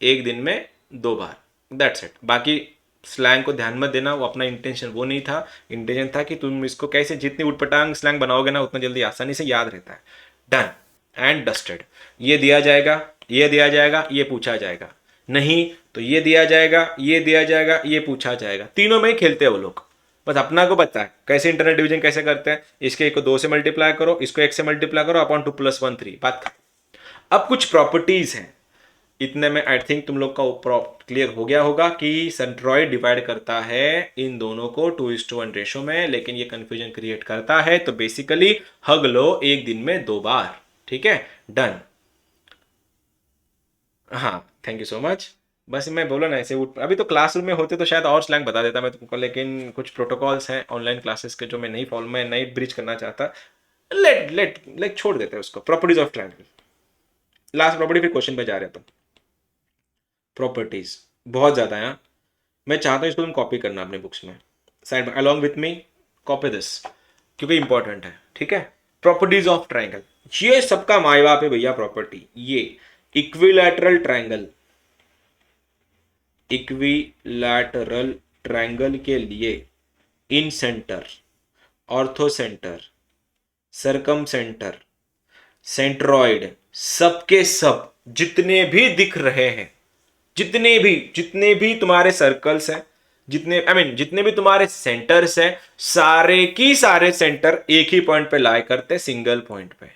Speaker 1: एक दिन में 2 बार, दैट्स इट। बाकी स्लैंग को ध्यान मत देना, वो अपना इंटेंशन वो नहीं था। इंटेंशन था कि तुम इसको कैसे जितनी उटपटांग स्लैंग बनाओगे ना, उतना जल्दी आसानी से याद रहता है। Done and dusted. ये दिया जाएगा, ये दिया जाएगा, ये पूछा जाएगा, नहीं तो ये दिया जाएगा, ये दिया जाएगा, ये पूछा जाएगा। तीनों में ही खेलते हैं वो लोग, बस अपना को पता है कैसे इंटरनल डिवीजन कैसे करते हैं। इसके एक को 2 से मल्टीप्लाई करो, इसको 1 से मल्टीप्लाई करो, अपॉन 2 + 1 3, बात खत्म। अब कुछ प्रॉपर्टीज हैं, इतने में आई थिंक तुम लोग का क्लियर हो गया होगा कि सेंट्रॉइड डिवाइड करता है इन दोनों को 2:1 रेशो में, लेकिन ये कंफ्यूजन क्रिएट करता है। तो बेसिकली हग लो एक दिन में 2 बार, ठीक है, डन। हाँ, थैंक यू सो मच। बस मैं बोला ना ऐसे अभी तो क्लासरूम में होते तो शायद और स्लैंग बता देता मैं तुमको, लेकिन कुछ प्रोटोकॉल्स हैं ऑनलाइन क्लासेस के जो मैं नहीं फॉलो, मैं नहीं ब्रिज करना चाहता। लेट लेट लेट छोड़ देते हैं उसको। Properties of triangle, last property, फिर क्वेश्चन पे जा रहे हैं। तो प्रॉपर्टीज बहुत ज्यादा है, मैं चाहता हूँ इसको तुम कॉपी करना अपने बुक्स में, साइड में along with me copy this, क्योंकि इंपॉर्टेंट है। ठीक है, प्रॉपर्टीज ऑफ ट्रायंगल, ये सबका माई बाप है भैया प्रॉपर्टी। ये इक्विलैटरल ट्रायंगल, इक्विलैटरल ट्रायंगल के लिए incentre orthocentre, circumcentre, centroid, सबके सब जितने भी दिख रहे हैं, जितने भी तुम्हारे सर्कल्स हैं, जितने जितने भी तुम्हारे सेंटर्स हैं, सारे की सारे सेंटर एक ही पॉइंट पे लाई करते, सिंगल पॉइंट पे,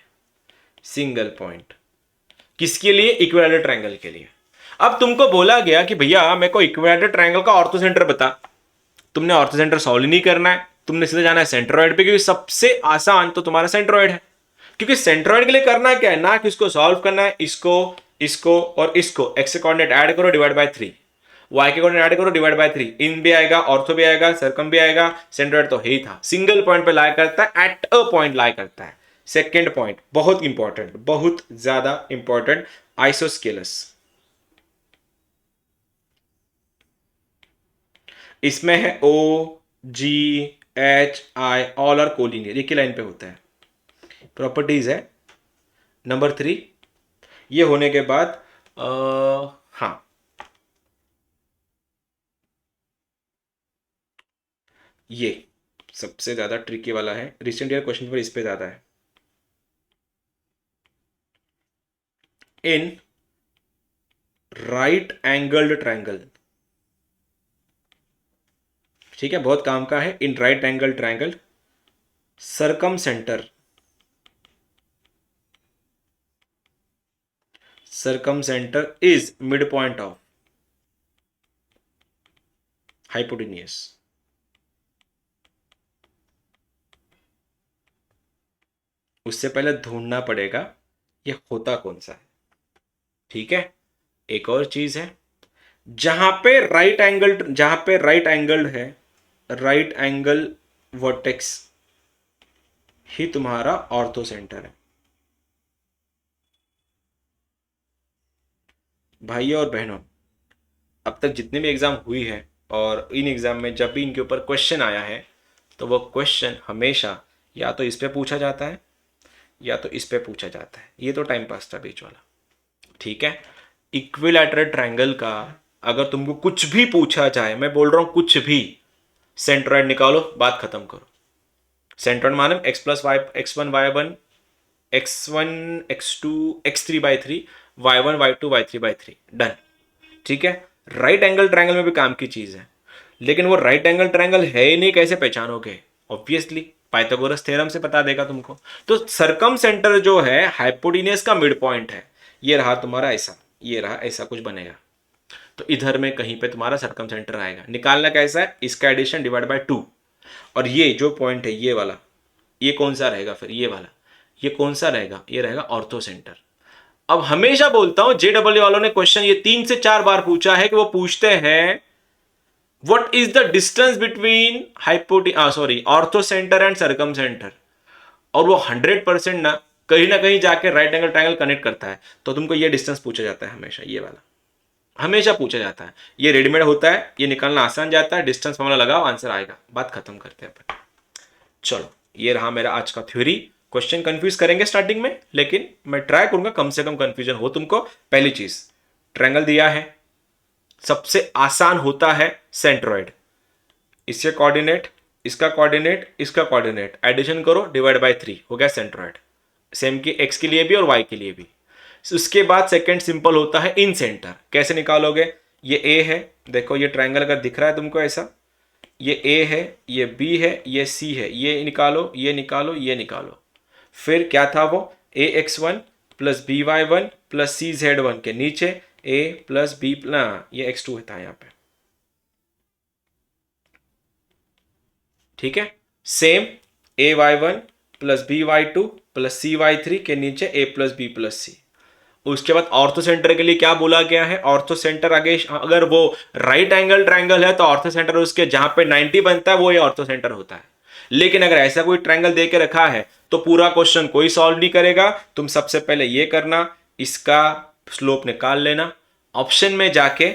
Speaker 1: सिंगल पॉइंट। किसके लिए? इक्विलैटरल ट्रायंगल के लिए। अब तुमको बोला गया कि भैया मेरे को इक्विलैटरल ट्रायंगल का ऑर्थो सेंटर बता। तुमने ऑर्थो सेंटर सॉल्व नहीं करना है, तुमने सीधे जाना है सेंट्रोइड पे, क्योंकि सबसे आसान तो तुम्हारा सेंट्रोइड है। क्योंकि सेंट्रोइड के लिए करना क्या है ना, कि इसको सॉल्व करना है, इसको, इसको और इसको, एक्स कोऑर्डिनेट ऐड करो, डिवाइड बाय 3, वाई के कोऑर्डिनेट ऐड करो, डिवाइड बाय 3, इन भी आएगा, ऑर्थो भी आएगा, सरकम भी आएगा, सेंट्रोइड तो ही था, सिंगल पॉइंट पे लाई करता है, एट अ पॉइंट लाई करता है। सेकेंड पॉइंट बहुत इंपॉर्टेंट, बहुत ज्यादा इंपॉर्टेंट, आइसोस्केलस। इसमें है O G H I, all are collinear, एक ही लाइन पे होता है। प्रॉपर्टीज है नंबर 3। ये होने के बाद हाँ, ये सबसे ज्यादा ट्रिकी वाला है, रिसेंट ईयर क्वेश्चन पर इस पे ज्यादा है। इन राइट एंगल्ड ट्रायंगल, ठीक है, बहुत काम का है। In right angle triangle, circumcentre, circumcentre is mid point of hypotenuse. उससे पहले ढूंढना पड़ेगा ये होता कौन सा है, ठीक है। एक और चीज है, जहां पे राइट एंगल, जहां पे राइट एंगल है, राइट एंगल वर्टेक्स ही तुम्हारा ऑर्थो सेंटर है। भाइयों और बहनों, अब तक जितने भी एग्जाम हुई है और इन एग्जाम में जब भी इनके ऊपर क्वेश्चन आया है, तो वो क्वेश्चन हमेशा या तो इस पे पूछा जाता है या तो इस पे पूछा जाता है। ये तो टाइम पास था बीच वाला, ठीक है। इक्विलैटरल ट्रायंगल का अगर तुमको कुछ भी पूछा जाए, मैं बोल रहा हूं कुछ भी, सेंट्रॉइड निकालो, बात खत्म करो। सेंट्रॉइड माने x plus Y, x1 y1, x1 x2 x3/3, y1 y2 y3/3, done, ठीक है। राइट एंगल ट्रायंगल में भी काम की चीज है, लेकिन वो राइट एंगल ट्रायंगल है ही नहीं, कैसे पहचानोगे? ऑब्वियसली पाइथागोरस थ्योरम से बता देगा तुमको। तो सरकम सेंटर जो है हाइपोटेन्यूस का मिड पॉइंट है, ये रहा तुम्हारा ऐसा, ये रहा ऐसा कुछ बनेगा, तो इधर में कहीं पे तुम्हारा सरकम सेंटर आएगा। निकालना कैसा है? इसका एडिशन डिवाइड बाय 2, और ये जो पॉइंट है ये वाला, ये कौन सा रहेगा फिर? ये वाला। ये कौन सा रहेगा? ये रहेगा ऑर्थो सेंटर। अब हमेशा बोलता हूं, जेडब्ल्यू वालों ने क्वेश्चन ये 3 से 4 बार पूछा है कि वो पूछते हैं what is the distance between orthocentre and circumcentre, और वो 100% ना कहीं जाके राइट एंगल ट्रायंगल कनेक्ट करता है, तो तुमको ये डिस्टेंस पूछा जाता है हमेशा, ये वाला हमेशा पूछा जाता है। ये रेडीमेड होता है, ये निकालना आसान जाता है, डिस्टेंस फॉर्मूला लगाओ, आंसर आएगा, बात खत्म करते हैं अपन। चलो, ये रहा मेरा आज का थ्योरी। क्वेश्चन कंफ्यूज करेंगे स्टार्टिंग में, लेकिन मैं ट्राई करूंगा कम से कम कंफ्यूजन हो तुमको। पहली चीज, ट्रायंगल दिया है, सबसे आसान होता है सेंट्रॉइड, इसके कोऑर्डिनेट, इसका कोऑर्डिनेट, इसका कोऑर्डिनेट, एडिशन करो, डिवाइड बाय 3, हो गया सेंट्रॉइड। सेम की एक्स के लिए भी और वाई के लिए भी। उसके बाद सेकंड सिंपल होता है इन सेंटर। कैसे निकालोगे? ये ए है, देखो ये ट्रायंगल अगर दिख रहा है तुमको ऐसा, ये ए है, ये बी है, ये सी है, ये निकालो, ये निकालो, ये निकालो। फिर क्या था वो? A X one plus B Y one plus C Z one के नीचे ए प्लस बी, ये एक्स टू था यहाँ पे, ठीक है। Same A Y one plus B Y two plus C Y three के नीचे A plus B plus C. उसके बाद ऑर्थो सेंटर के लिए क्या बोला गया है? ऑर्थो सेंटर आगे अगर वो राइट एंगल ट्रायंगल है तो ऑर्थो सेंटर उसके जहां पे 90 बनता है वो ये ऑर्थो सेंटर होता है। लेकिन अगर ऐसा कोई ट्रायंगल दे के रखा है तो पूरा क्वेश्चन कोई सॉल्व नहीं करेगा। तुम सबसे पहले ये करना, इसका स्लोप निकाल लेना, ऑप्शन में जाके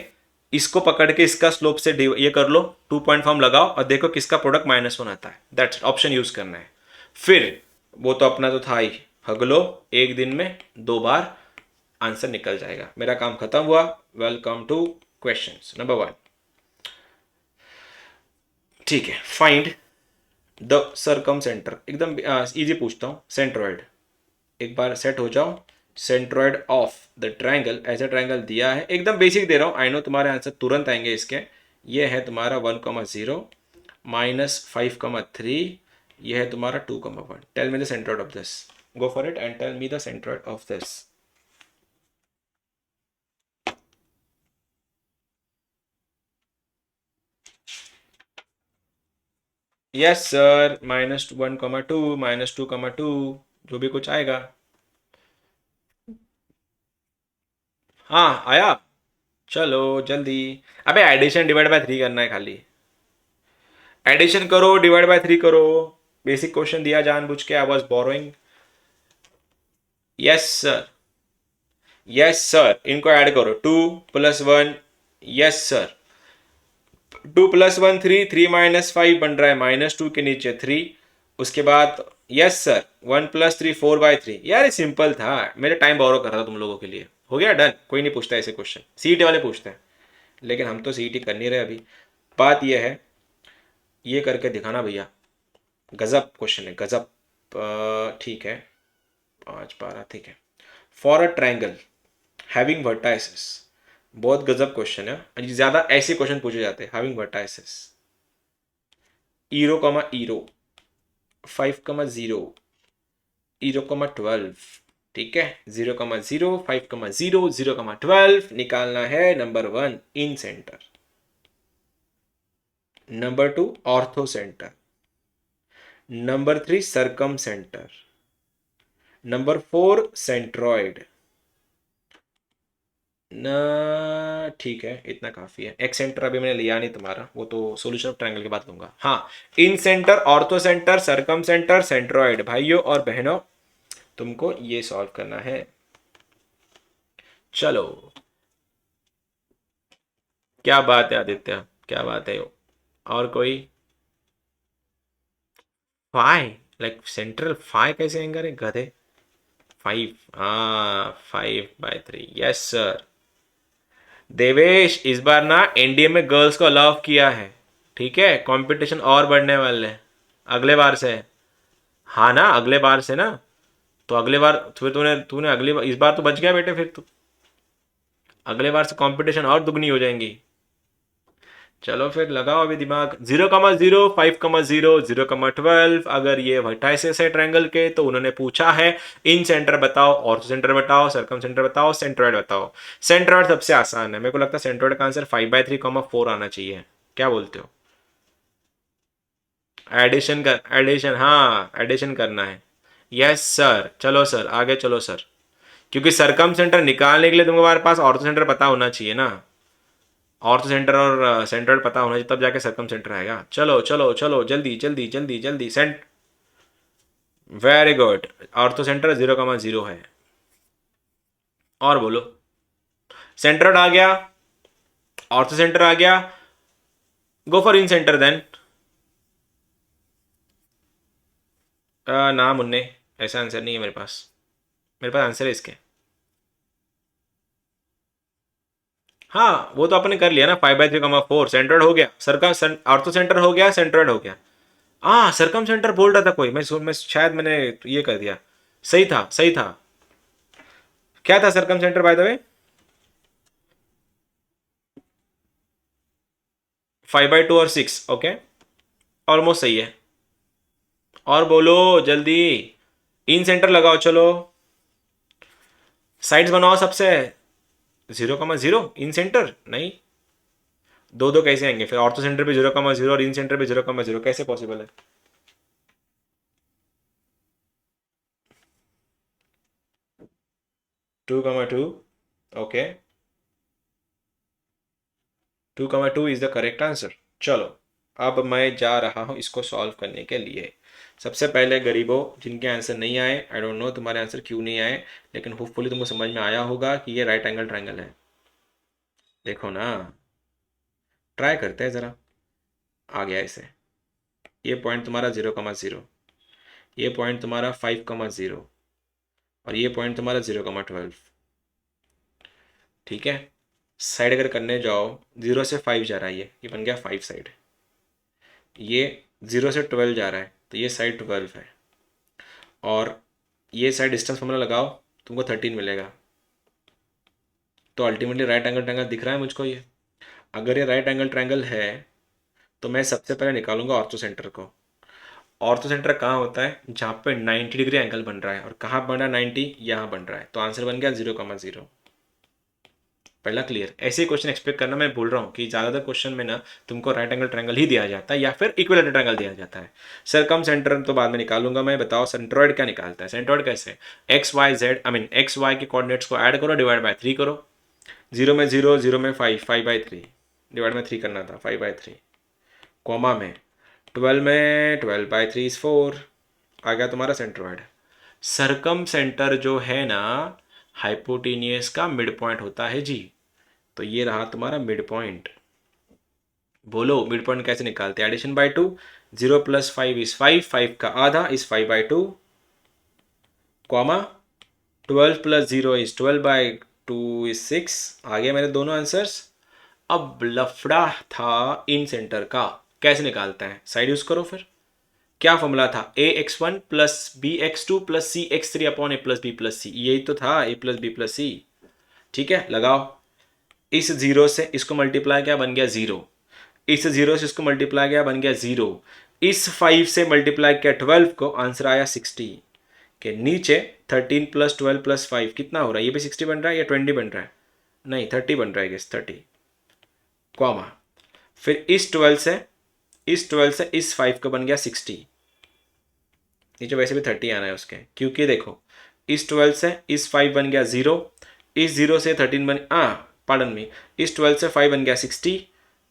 Speaker 1: इसको पकड़ के इसका स्लोप से ये कर लो, 2 पॉइंट फॉर्म लगाओ और देखो किसका प्रोडक्ट -1 आता है। दैट्स ऑप्शन यूज करना है। फिर वो तो अपना तो था ही, हगलो एक दिन में 2 बार, आंसर निकल जाएगा। मेरा काम खत्म हुआ। Welcome two questions number 1। ठीक है, फाइंड द सरकम सेंटर, एकदम इजी पूछता हूँ, सेंट्रॉइड, एक बार सेट हो जाओ। सेंट्रॉइड ऑफ द ट्रायंगल, ऐसा ट्रायंगल दिया है, एकदम बेसिक दे रहा हूँ, आई नो तुम्हारे आंसर तुरंत आएंगे इसके। ये है तुम्हारा 1,0 -5,3, ये है तुम्हारा 2,1। Tell me the centroid of this, go for it and tell me the centroid of this. Yes sir, -1,2 -2,2, जो भी कुछ आएगा। हाँ आया। चलो जल्दी। अबे एडिशन डिवाइड बाय 3 करना है खाली, एडिशन करो डिवाइड बाय 3 करो। बेसिक क्वेश्चन दिया जानबूझ के, I was borrowing. Yes sir, yes sir, इनको ऐड करो, 2 + 1, यस सर, 2 + 1 3, 3 - 5 बन रहा है -2 के नीचे 3। उसके बाद यस सर, 1 + 3 4/3। यार ये सिंपल था, मेरे टाइम बोरो कर रहा था तुम लोगों के लिए। हो गया डन, कोई नहीं पूछता ऐसे क्वेश्चन, सीईटी वाले पूछते हैं, लेकिन हम तो सीईटी कर नहीं रहे अभी। बात ये है, ये करके दिखाना भैया, गजब क्वेश्चन है गजब। ठीक है, 5 12 ठीक है। For a triangle having vertices, बहुत गजब क्वेश्चन है, ज्यादा ऐसे क्वेश्चन पूछे जाते हैं। हैविंग वर्टाइसेस, ईरो कमा ईरो, 5,0, ईरो 12, ठीक है, 0,0, 5,0, 0,12 निकालना है। Number 1 incentre, number 2 orthocentre, number 3 circumcentre, number 4 centroid. न ठीक है, इतना काफी है। एक्स सेंटर अभी मैंने लिया नहीं तुम्हारा, वो तो सॉल्यूशन ऑफ ट्रायंगल के बाद लूंगा। हाँ, incentre, orthocentre, circumcentre, centroid. भाइयों और बहनों, तुमको ये सॉल्व करना है। चलो, क्या बात है आदित्य, क्या बात है। और कोई? फाइ, लाइक सेंट्रल फाइ कैसे आएंगे रे गधे? 5, हाँ 5/3, यस सर। देवेश, इस बार ना एनडीए में गर्ल्स को अलाउ किया है, ठीक है, कंपटीशन और बढ़ने वाले हैं अगले बार से। हाँ ना, अगले बार से ना, तो अगले बार फिर तूने तूने अगली बार, इस बार तो बच गया बेटे, फिर तू अगले बार से कंपटीशन और दुगनी हो जाएंगी। चलो फिर लगाओ अभी दिमाग। 0,0, 5,0, 0,12, अगर ये वर्टाइसेस है ट्रायंगल के, तो उन्होंने पूछा है इन सेंटर बताओ, ऑर्थो सेंटर बताओ, सरकम सेंटर बताओ, सेंट्रॉइड बताओ। सेंट्रॉइड सबसे आसान है, मेरे को लगता है सेंट्रॉइड का आंसर 5/3, 4 आना चाहिए। क्या बोलते हो? एडिशन कर, एडिशन, हाँ एडिशन करना है। यस सर, चलो सर आगे चलो सर, क्योंकि सरकम सेंटर निकालने के लिए तुम्हारे पास ऑर्थो सेंटर पता होना चाहिए ना। ऑर्थो सेंटर और सेंट्रॉइड पता होना चाहिए, तब जाके सरकम सेंटर आएगा। चलो चलो चलो, जल्दी जल्दी जल्दी जल्दी cent, very good. Orthocentre 0,0 है। और बोलो, सेंट्रॉइड आ गया, ऑर्थो सेंटर आ गया, go for incentre then. ना मुन्ने, ऐसा आंसर नहीं है मेरे पास, मेरे पास आंसर है इसके। हाँ वो तो आपने कर लिया ना, 5/3, 4 सेंट्रॉइड हो गया, सरकम ऑर्थो सेंटर हो गया, सेंट्रॉइड हो गया। हाँ सरकम सेंटर बोल रहा था कोई, मैं शायद मैंने ये कर दिया। सही था सही था। क्या था सरकम सेंटर बाय द वे? 5/2 और 6, ओके, ऑलमोस्ट सही है। और बोलो जल्दी, इन सेंटर लगाओ चलो, साइड्स बनाओ सबसे। 0,0 इन सेंटर नहीं, दो दो कैसे आएंगे फिर? ऑर्थो सेंटर पे 0,0 और इन सेंटर पे 0,0, कैसे पॉसिबल है? 2,2, okay, 2,2 is the correct answer. चलो, अब मैं जा रहा हूँ इसको सॉल्व करने के लिए। सबसे पहले गरीबों, जिनके आंसर नहीं आए, आई डोंट नो तुम्हारे आंसर क्यों नहीं आए, लेकिन होपफुली तुमको समझ में आया होगा कि ये राइट एंगल ट्रायंगल है। देखो ना, ट्राई करते हैं ज़रा। आ गया इसे, ये पॉइंट तुम्हारा 0,0, ये पॉइंट तुम्हारा 5,0, और ये पॉइंट तुम्हारा 0,12, ठीक है। साइड अगर करने जाओ, 0 से 5 जा रहा है, ये बन गया 5 साइड। ये 0 से 12 जा रहा है तो ये साइड 12 है, और ये साइड डिस्टेंस फॉर्मूला लगाओ, तुमको 13 मिलेगा। तो अल्टीमेटली राइट एंगल ट्रायंगल दिख रहा है मुझको ये। अगर ये राइट एंगल ट्रायंगल है तो मैं सबसे पहले निकालूंगा ऑर्थो सेंटर को। ऑर्थो सेंटर कहाँ होता है? जहाँ पे 90 डिग्री एंगल बन रहा है, और कहाँ बन रहा है 90? यहाँ बन रहा है, तो आंसर बन गया 0,0। पहला क्लियर। ऐसे ही क्वेश्चन एक्सपेक्ट करना, मैं बोल रहा हूँ कि ज़्यादातर क्वेश्चन में ना तुमको राइट एंगल ट्रायंगल ही दिया जाता है या फिर इक्विलेटरल ट्रायंगल दिया जाता है। सरकम सेंटर तो बाद में निकालूंगा मैं। बताओ सेंट्रॉइड क्या निकालता है? सेंट्रॉइड कैसे? X y z, I mean x y के कोऑर्डिनेट्स को ऐड करो, डिवाइड बाय 3 करो। 0 में 0, 0 में 5, 5/3, डिवाइड में 3 करना था, 5/3, कॉमा में 12 में 12/3 इज 4, आ गया तुम्हारा सेंट्रॉइड। सरकम सेंटर जो है ना, हाइपोटेनियस का मिड पॉइंट होता है जी। तो ये रहा तुम्हारा मिड पॉइंट। बोलो मिड पॉइंट कैसे निकालते हैं? एडिशन बाय 2, 0 + 5 इज 5, 5 का आधा इज 5/2, कॉमा 12 + 0 इज 12/2 इज 6। आ गया मेरे दोनों आंसर्स। अब लफड़ा था इन सेंटर का, कैसे निकालते हैं? साइड यूज करो फिर। क्या फॉर्मूला था? ax1 + bx2 + cx3 upon a + b + c, यही तो था, a + b + c। ठीक है, लगाओ। इस 0 से इसको मल्टीप्लाई किया, बन गया 0। इस 0 से इसको मल्टीप्लाई किया, बन गया 0। इस 5 से मल्टीप्लाई किया 12 को, आंसर आया 60 के नीचे। 13 + 12 + 5 कितना हो रहा है? ये भी 60 बन रहा है या 20 बन रहा है? नहीं, 30 बन रहा है, गेस 30, कॉमा फिर इस 5 का बन गया 60। नीचे वैसे भी 30 आना है उसके, क्योंकि देखो इस 12 से इस 5 बन गया 0, इस 0 से 13 बन पार्डन मी, इस 12 से 5 बन गया 60,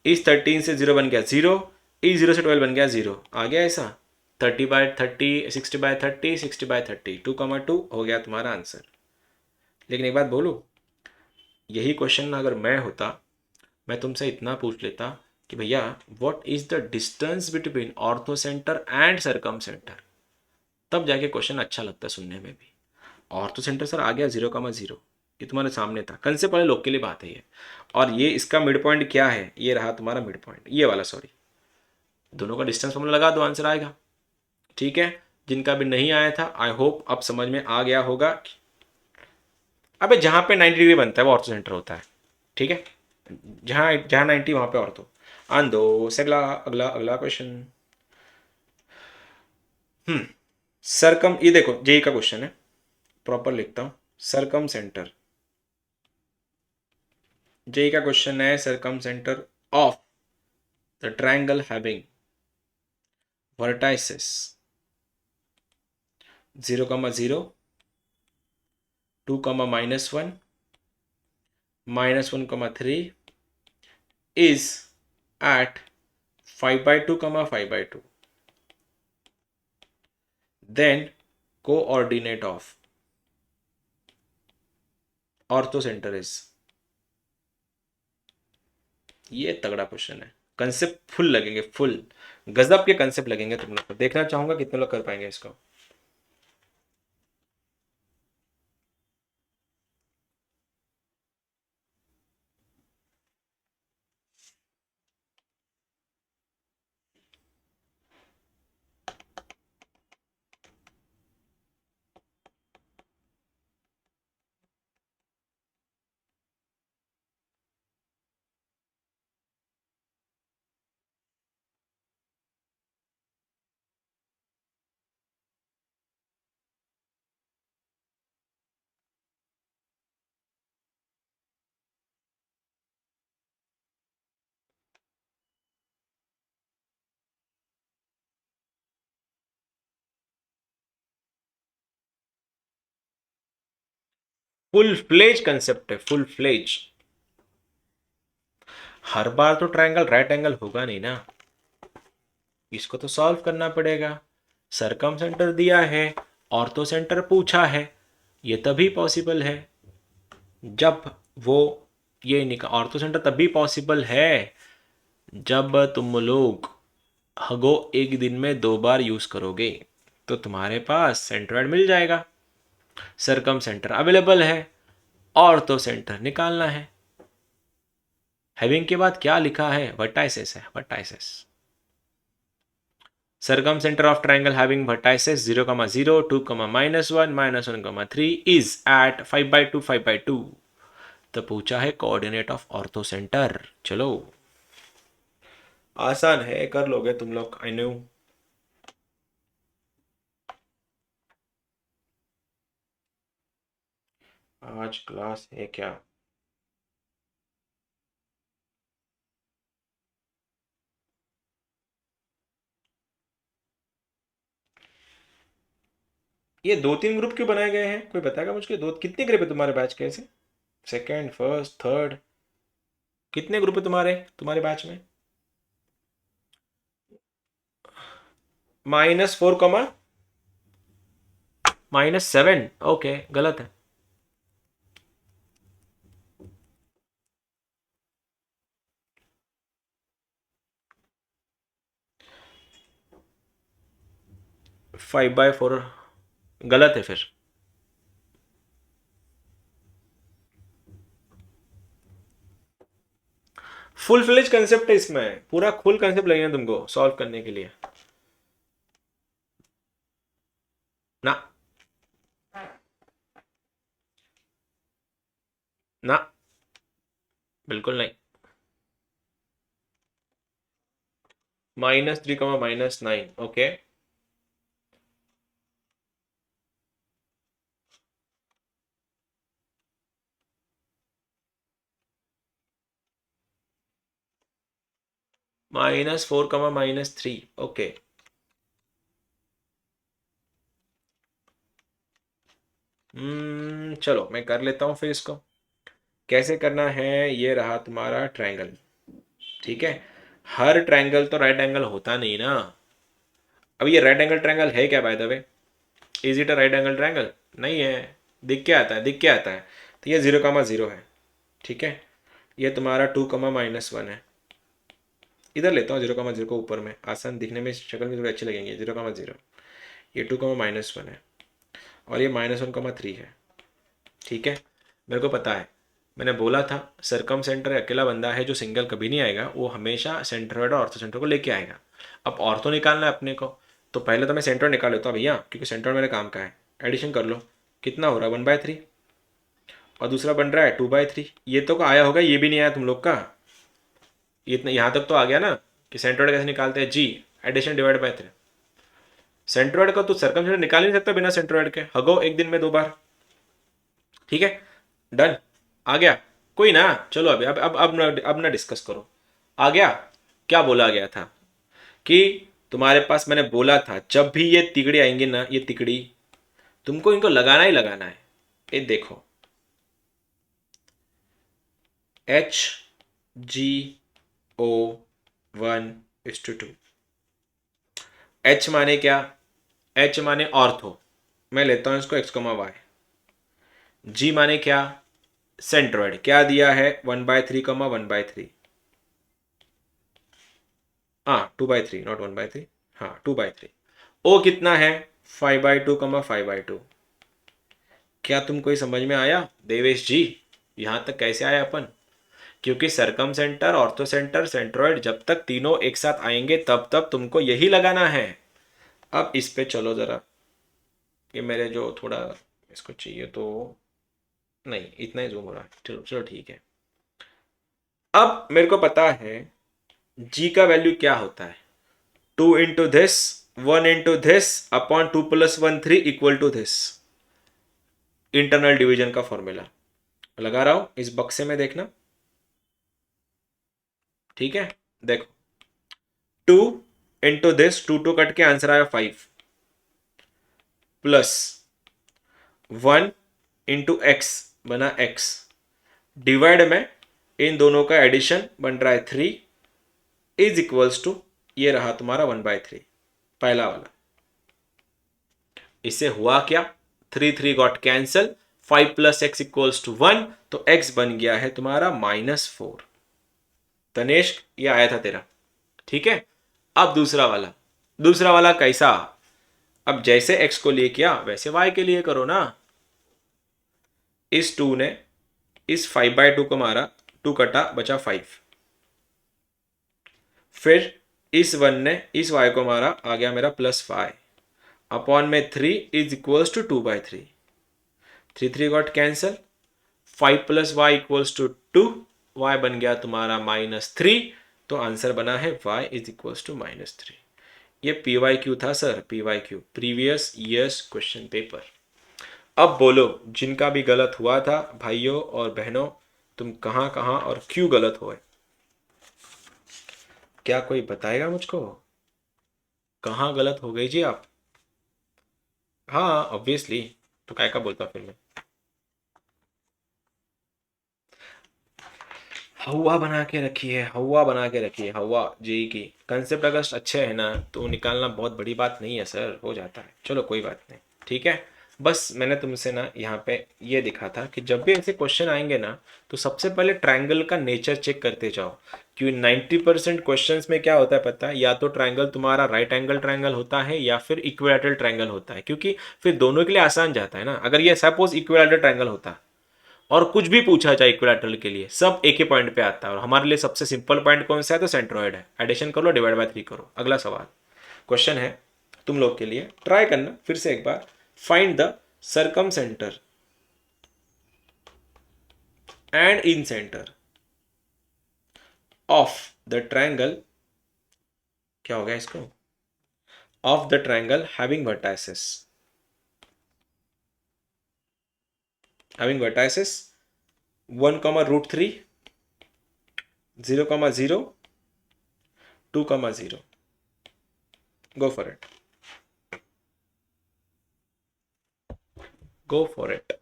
Speaker 1: इस 13 से 0 बन गया 0, इस 0 से 12 बन गया 0। आ गया ऐसा? 30/30, 60/30, 60/30, 2,2 हो गया तुम्हारा आंसर। लेकिन एक बात बोलूँ, यही क्वेश्चन अगर मैं होता, मैं तुमसे इतना पूछ लेता कि भैया what is the distance between orthocentre and circumcentre, तब जाके क्वेश्चन अच्छा लगता है सुनने में भी। ऑर्थो सेंटर सर आ गया 0,0, ये तुम्हारे सामने था, कंसेप्ट वाले लोग के लिए बात है ये। और ये इसका मिड पॉइंट क्या है? ये रहा तुम्हारा मिड पॉइंट, ये वाला, सॉरी। दोनों का डिस्टेंस फॉर्मूला लगा दो, आंसर आएगा। ठीक है, जिनका भी नहीं आया था आई होप अब समझ में आ गया होगा। अबे जहां पे 90 डिग्री बनता है वो ऑर्थो सेंटर होता है, ठीक है। जहां जहां 90 वहां पे ऑर्थो। आन दो से अगला अगला अगला क्वेश्चन। सरकम, ये देखो जेई का क्वेश्चन है, प्रॉपर लिखता हूं। सरकम सेंटर, जेई का क्वेश्चन है, circumcentre of the triangle having vertices 0,0, 2, -1, -1,3 is at 5/2, 5/2. Then coordinate of ortho center is। ये तगड़ा क्वेश्चन है, कंसेप्ट फुल लगेंगे, फुल गजब के कंसेप्ट लगेंगे तुम लोग को। देखना चाहूंगा कितने लोग कर पाएंगे इसको। फुल फ्लेज कंसेप्ट है, फुल फ्लेज। हर बार तो ट्रायंगल राइट एंगल होगा नहीं ना, इसको तो सॉल्व करना पड़ेगा। सरकम सेंटर दिया है, ऑर्थो सेंटर पूछा है, ये तभी पॉसिबल है जब वो ये निकाल। ऑर्थो सेंटर तभी पॉसिबल है जब तुम लोग हगो एक दिन में 2 बार यूज करोगे, तो तुम्हारे पास सेंट्रॉइड मिल जाएगा। सरकम सेंटर अवेलेबल है, ऑर्थो सेंटर निकालना है। हैविंग के बाद क्या लिखा है? वर्टाइसेस है, vertices. Circumcentre of triangle having vertices 0, 0, 2, -1, -1, 3 is at 5/2, 5/2। तो पूछा है कोऑर्डिनेट ऑफ ऑर्थो सेंटर। चलो आसान है, कर लोगे तुम लोग, आई नो। आज क्लास है क्या? ये 2-3 ग्रुप क्यों बनाए गए हैं? कोई बताएगा मुझे? दो कितने ग्रुप है तुम्हारे बैच के ऐसे? सेकेंड, फर्स्ट, थर्ड, कितने ग्रुप है तुम्हारे तुम्हारे बैच में? -4, -7। ओके, गलत है। (5/4) गलत है फिर। फुल फ्लेज कंसेप्ट है इसमें, पूरा फुल कंसेप्ट लगेगा तुमको सॉल्व करने के लिए ना। ना, बिल्कुल नहीं। -3, -9। ओके, -4, -3। ओके, चलो मैं कर लेता हूँ फिर इसको। कैसे करना है? ये रहा तुम्हारा ट्रायंगल, ठीक है। हर ट्रायंगल तो राइट एंगल होता नहीं ना। अब ये राइट एंगल ट्रायंगल है क्या by the way? Is it a right angle triangle? नहीं है। दिख के आता है, दिख के आता है। तो ये 0, 0 है, ठीक है। ये तुम्हारा 2, -1 है। इधर लेता हूँ 0, 0 को ऊपर में, आसान दिखने में, शक्ल में थोड़ी अच्छी लगेंगे। 0, 0, ये 2, -1 है, और ये -1, 3 है, ठीक है। मेरे को पता है, मैंने बोला था सरकम सेंटर अकेला बंदा है जो सिंगल कभी नहीं आएगा, वो हमेशा सेंट्रोइड और ऑर्थो सेंटर को लेके आएगा। अब ऑर्थो निकालना है अपने को, तो पहले तो मैं सेंट्रोइड निकाल लेता हूँ भैया, क्योंकि सेंट्रोइड मेरे काम का है। एडिशन कर लो, कितना हो रहा है? 1/3, और दूसरा बन रहा है 2/3। ये तो आया होगा, ये भी नहीं आया तुम लोग का? ये इतना यहाँ तक तो आ गया ना कि सेंट्रोइड कैसे निकालते हैं जी। Addition divide by 3। सेंट्रोइड का तो सरकम सेंटर निकाल ही नहीं सकता बिना सेंट्रोइड के, हगो एक दिन में 2 बार, ठीक है। डन, आ गया? कोई ना, चलो अभी अब ना डिस्कस करो। आ गया? क्या बोला गया था कि तुम्हारे पास, मैंने बोला था जब भी ये तिकड़ी आएंगे ना, ये तिकड़ी, तुमको इनको लगाना ही लगाना है। ये देखो, HgO1:2। H माने क्या? H माने ऑर्थो, मैं लेता हूं इसको x, y। G माने क्या? सेंट्रोइड। क्या दिया है? 1/3, 1/3। हाँ, 2/3, नॉट 1/3। हाँ, 2/3। ओ कितना है? 5/2, 5/2। क्या तुमको ये समझ में आया देवेश जी? यहां तक कैसे आए अपन? क्योंकि सरकम सेंटर, ऑर्थो सेंटर, सेंट्रोइड, जब तक तीनों एक साथ आएंगे तब तब तुमको यही लगाना है। अब इस पे चलो जरा, ये मेरे जो थोड़ा इसको चाहिए तो, नहीं इतना ही जूम हो रहा है, चलो चलो ठीक है। अब मेरे को पता है जी का वैल्यू क्या होता है। 2 into this, 1 into this upon 2+1, 3 equal to this. Internal division का फॉर्मूला लगा रहा हूं इस बक्से में, देखना, ठीक है। देखो, 2 into this, 2 कट के आंसर आया 5, प्लस 1 into x बना x, डिवाइड में इन दोनों का एडिशन बन रहा है 3, इज इक्वल्स टू, ये रहा तुम्हारा 1/3, पहला वाला। इससे हुआ क्या? 3 got cancel, 5+x equals to 1, तो x बन गया है तुम्हारा -4। तनेश, ये आया था तेरा, ठीक है। अब दूसरा वाला कैसा? अब जैसे x को लिए किया वैसे y के लिए करो ना। इस 2 ने इस 5/2 को मारा, 2 कटा, बचा 5। फिर इस 1 ने इस y को मारा, आ गया मेरा +5 अपॉन में 3 is equals to 2/3। 3 got cancel, 5 + y equals to 2, y बन गया तुम्हारा -3, तो आंसर बना है y इज इक्वल्स टू -3। ये PYQ था sir, PYQ previous years question paper. अब बोलो, जिनका भी गलत हुआ था भाइयों और बहनों, तुम कहाँ कहाँ और क्यों गलत हुए? क्या कोई बताएगा मुझको, कहाँ गलत हो गई जी आप? हाँ ऑब्वियसली, तो काय का बोलता फिर मैं। हवा बना के रखी है, हवा बना के रखी है, हवा जी की। कंसेप्ट अगर अच्छे है ना तो निकालना बहुत बड़ी बात नहीं है सर, हो जाता है। चलो कोई बात नहीं, ठीक है। बस मैंने तुमसे ना यहाँ पे ये दिखा था कि जब भी ऐसे क्वेश्चन आएंगे ना तो सबसे पहले ट्रायंगल का नेचर चेक करते जाओ। क्योंकि 90% क्वेश्चन में क्या होता है पता है, या तो ट्रायंगल तुम्हारा राइट एंगल ट्रायंगल होता है या फिर इक्विलैटरल ट्रायंगल होता है, क्योंकि फिर दोनों के लिए आसान जाता है ना। अगर ये सपोज इक्विलैटरल ट्रायंगल होता और कुछ भी पूछा जाए इक्विलैटरल के लिए, सब एक ही पॉइंट पे आता है, और हमारे लिए सबसे सिंपल पॉइंट कौन सा है, तो सेंट्रोइड है। एडिशन कर लो, डिवाइड बाय 3 करो। अगला सवाल क्वेश्चन है तुम लोग के लिए, ट्राई करना फिर से एक बार। Find the circumcentre and incentre of the triangle, क्या हो गया इसको, of the triangle having vertices, having vertices 1,√3, 0,0, 2,0। Go for it, go for it.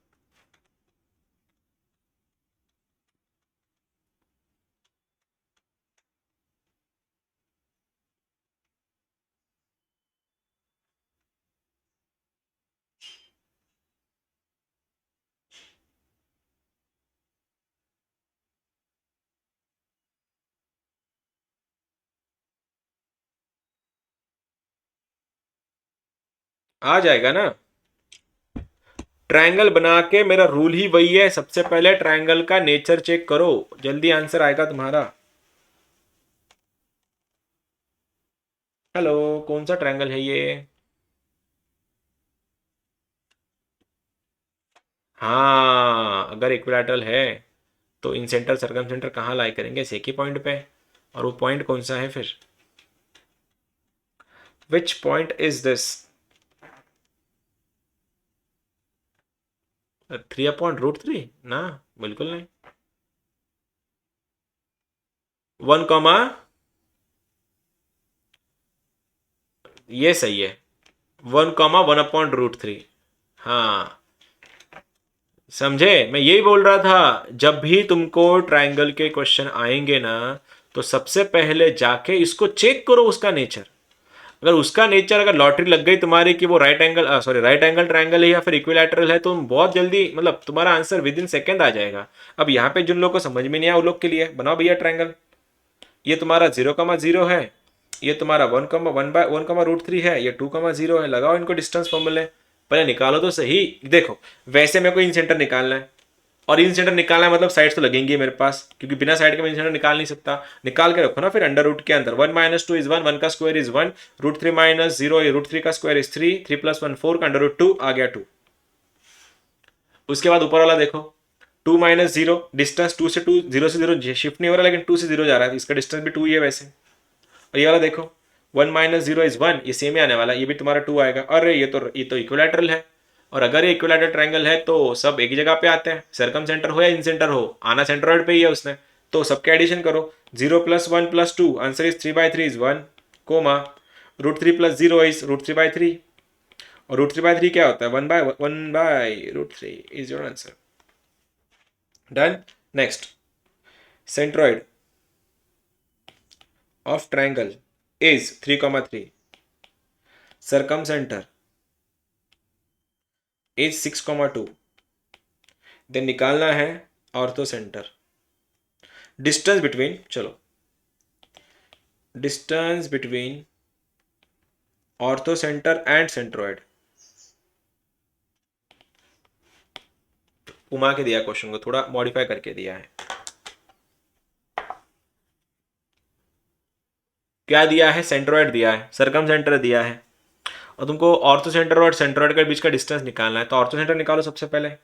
Speaker 1: आ जाएगा ना। ट्रायंगल बना के मेरा रूल ही वही है, सबसे पहले ट्रायंगल का नेचर चेक करो, जल्दी आंसर आएगा तुम्हारा। हेलो, कौन सा ट्रायंगल है ये? हाँ, अगर इक्विलैटरल है तो इन सेंटर सरकम सेंटर कहाँ लाई करेंगे, एक ही पॉइंट पे। और वो पॉइंट कौन सा है फिर? Which point is this? 3/√3 ना, बिल्कुल नहीं। 1, ये सही है, 1,1/√3। हाँ, समझे, मैं यही बोल रहा था, जब भी तुमको ट्रायंगल के क्वेश्चन आएंगे ना तो सबसे पहले जाके इसको चेक करो, उसका नेचर। अगर उसका नेचर, अगर लॉटरी लग गई तुम्हारी कि वो राइट एंगल ट्रायंगल है या फिर इक्विलैटरल है, तो बहुत जल्दी, मतलब तुम्हारा आंसर विद इन सेकेंड आ जाएगा। अब यहाँ पे जिन लोगों को समझ में नहीं आया, वो लोग के लिए बनाओ भैया ट्रायंगल। ये तुम्हारा 0,0 है, ये तुम्हारा 1,1/√3 है, ये 2,0 है। लगाओ इनको डिस्टेंस फॉर्मूले, पहले निकालो तो सही। देखो, वैसे मेरे को इन सेंटर निकालना है, और इन सेंटर निकालना है मतलब साइड तो लगेंगी मेरे पास, क्योंकि बिना साइड के मैं इन सेंटर निकाल नहीं सकता। निकाल के रखो ना फिर अंडर रूट के अंदर। 1 - 2 इज 1, 1 का स्क्वायर इज 1, √3 - 0, √3 का स्क्वायर इज 3, 3 + 1 4 का अंडर रूट 2 आ गया 2। उसके बाद ऊपर वाला देखो, 2 - 0, डिस्टेंस 2 से 2, 0 से 0 शिफ्ट नहीं हो रहा, लेकिन 2 से 0 जा रहा है, इसका डिस्टेंस भी 2 ही है वैसे। और ये वाला देखो, 1 - 0 इज 1, ये सेम ही आने वाला, ये भी तुम्हारा 2 आएगा। अरे ये तो इक्विलैटरल है, और अगर ये इक्विलैटरल ट्रायंगल है तो सब एक ही जगह पे आते हैं, सरकम सेंटर हो या इन सेंटर हो, आना सेंट्रॉइड पे ही है उसने। तो सबके एडिशन करो, 0 + 1 + 2, answer is 3/3 is 1, comma √3 + 0 is √3/3, और √3/3 क्या होता है, 1/√3 is your answer. Done. Next, centroid of triangle is 3,3, circumcentre is 6,2। Then निकालना है ऑर्थो सेंटर। डिस्टेंस बिटवीन, चलो, distance between orthocentre and centroid. घुमा के दिया क्वेश्चन को, थोड़ा मॉडिफाई करके दिया है। क्या दिया है, सेंट्रोइड दिया है, सरकम सेंटर दिया है, और तुमको ऑर्थो सेंटर और सेंट्रोइड के बीच का डिस्टेंस निकालना है, तो ऑर्थो सेंटर निकालो सबसे पहले।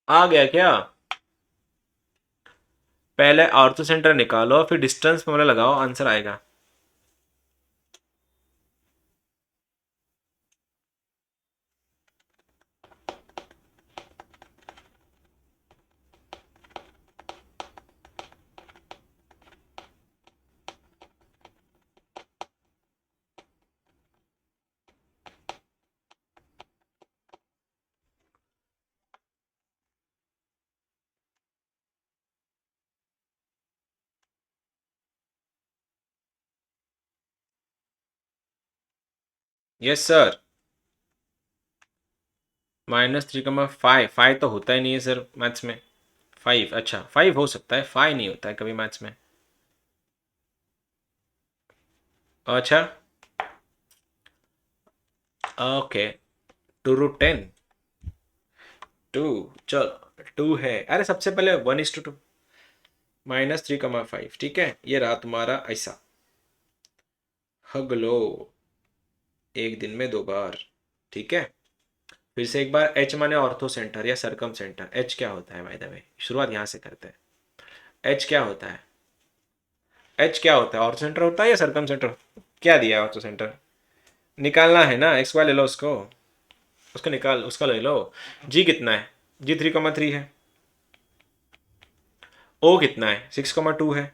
Speaker 1: आ गया क्या? पहले ऑर्थो सेंटर निकालो, फिर डिस्टेंस फॉर्मूला लगाओ, आंसर आएगा। Yes sir. -3,5, 5 तो होता ही नहीं है सर मैथ्स में। 5, अच्छा 5 हो सकता है, 5 नहीं होता है कभी मैथ्स में। अच्छा, ओके। 2√10, 2, चलो 2 है, अरे सबसे पहले 1:2, -3,5, ठीक है, ये रहा तुम्हारा ऐसा। हग लो, एक दिन में 2 बार, ठीक है। फिर से एक बार, एच माने ऑर्थो सेंटर या सरकम सेंटर। एच क्या होता है बाय द वे, शुरुआत यहाँ से करते हैं। एच क्या होता है, एच क्या होता है, ऑर्थो सेंटर होता है या सरकम सेंटर? क्या दिया है ऑर्थो सेंटर? निकालना है ना, एक्स वाई ले लो उसको, उसको निकाल, उसका ले लो। जी कितना है, जी 3,3 है। ओ कितना है, 6,2 है।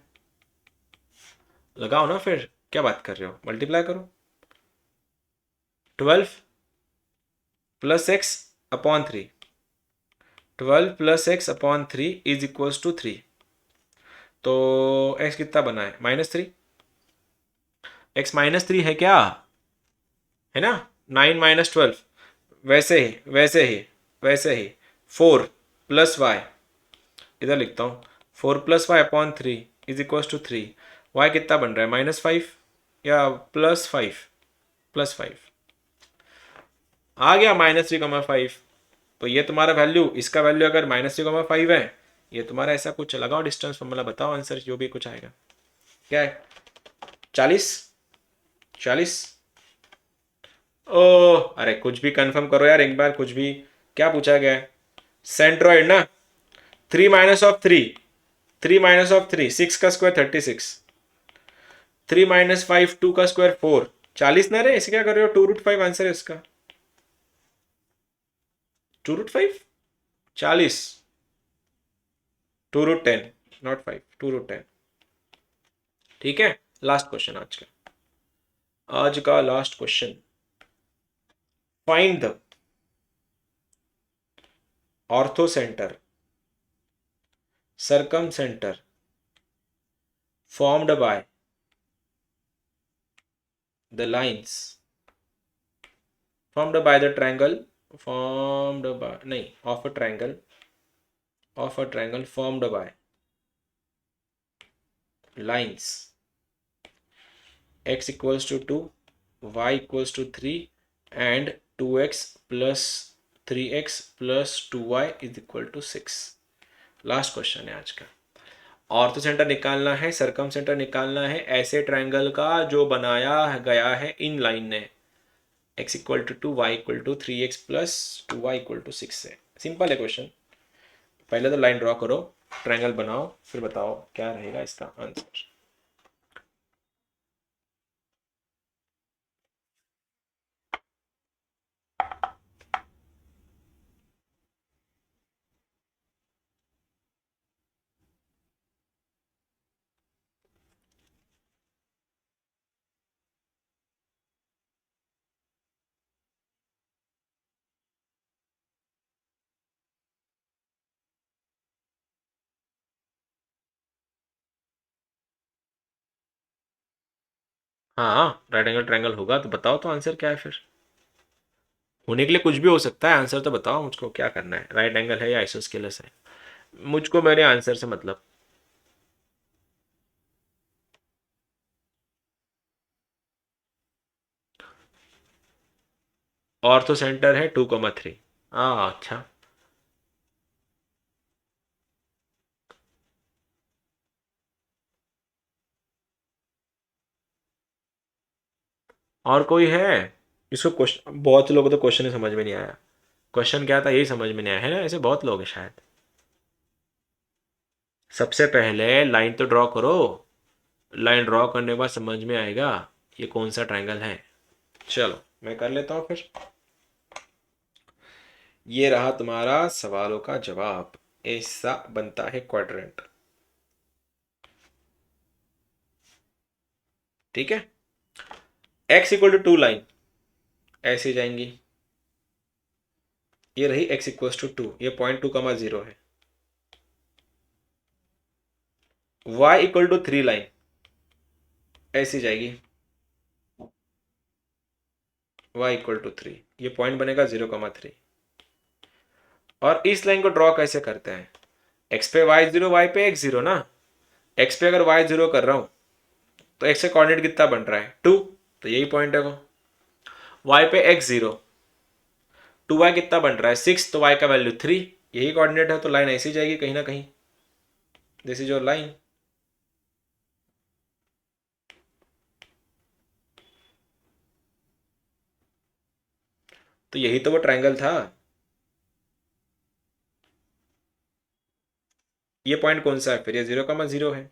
Speaker 1: लगाओ ना फिर, क्या बात कर रहे हो, मल्टीप्लाई करो। 12 plus x upon 3, 12 plus x upon 3 is equals to 3। तो एक्स कितना बना है, -3। एक्स -3 है क्या, है ना। 9 - 12, वैसे ही वैसे ही वैसे ही। 4 + y, इधर लिखता हूँ, 4 + y upon 3 is equal to 3। Y कितना बन रहा है, -5 या +5, +5। आ गया -3,5। तो ये तुम्हारा वैल्यू, इसका वैल्यू अगर -3,5 है, ये तुम्हारा ऐसा कुछ लगाओ डिस्टेंस फॉर्मूला, बताओ आंसर जो भी कुछ आएगा। क्या है, 40, 40। ओ, अरे कुछ भी कंफर्म करो यार एक बार, कुछ भी। क्या पूछा गया है, सेंट्रॉइड ना। 3 - 3, 3 - 3, 6 का स्क्वायर 36, 3 - 5, 2 का स्क्वायर 4। 40 ना रे, इसे क्या कर रहे हो, 2√5 आंसर है इसका। 2√5, 40, 2√10, नॉट 5, 2√10। ठीक है, लास्ट क्वेश्चन आज का, आज का last question. Find the orthocentre, circumcentre formed by the lines, formed by the triangle, formed by नहीं, of a triangle, of a triangle formed by lines x equals to 2, y equals to 3 and 2x plus 3x plus 2y is equal to 6। Last question है आज का। Ortho centre निकालना है, सरकम centre निकालना है ऐसे triangle का जो बनाया गया है इन लाइन ने, x equal to 2, y equal to 3x plus 2y equal to 6 से। सिंपल है क्वेश्चन। पहले तो लाइन ड्रॉ करो, ट्रायंगल बनाओ, फिर बताओ क्या रहेगा इसका आंसर। हाँ राइट एंगल ट्रायंगल होगा तो बताओ तो आंसर क्या है फिर। होने के लिए कुछ भी हो सकता है, आंसर तो बताओ मुझको क्या करना है, राइट एंगल है या आइसोस्केलस है। मुझको मेरे आंसर से मतलब। ऑर्थो सेंटर है 2,3। हाँ अच्छा। और कोई है? इसको क्वेश्चन, बहुत लोगों को तो क्वेश्चन ही समझ में नहीं आया। क्वेश्चन क्या था यही समझ में नहीं आया है ना, ऐसे बहुत लोग हैं शायद। सबसे पहले लाइन तो ड्रॉ करो, लाइन ड्रॉ करने के बाद समझ में आएगा ये कौन सा ट्रायंगल है। चलो मैं कर लेता हूँ फिर। ये रहा तुम्हारा सवालों का जवाब। ऐसा बनता है क्वाड्रेंट। ठीक है। x इक्वल टू 2 लाइन ऐसे जाएंगी। ये रही x इक्वल टू 2, ये पॉइंट 2,0 है। y इक्वल टू 3 लाइन ऐसी जाएगी। y इक्वल टू 3, ये पॉइंट बनेगा 0,3। और इस लाइन को ड्रॉ कैसे करते हैं? x पे y0, y पे x0 ना। x पे अगर y0 कर रहा हूं तो x का कोऑर्डिनेट कितना बन रहा है 2, तो यही पॉइंट है वो। y पे x0, 2y कितना बन रहा है 6, तो y का वैल्यू 3, यही कोऑर्डिनेट है, तो लाइन ऐसी जाएगी कहीं ना कहीं। This is your line. तो यही तो वो ट्रायंगल था। ये पॉइंट कौन सा है फिर? ये 0,0 है।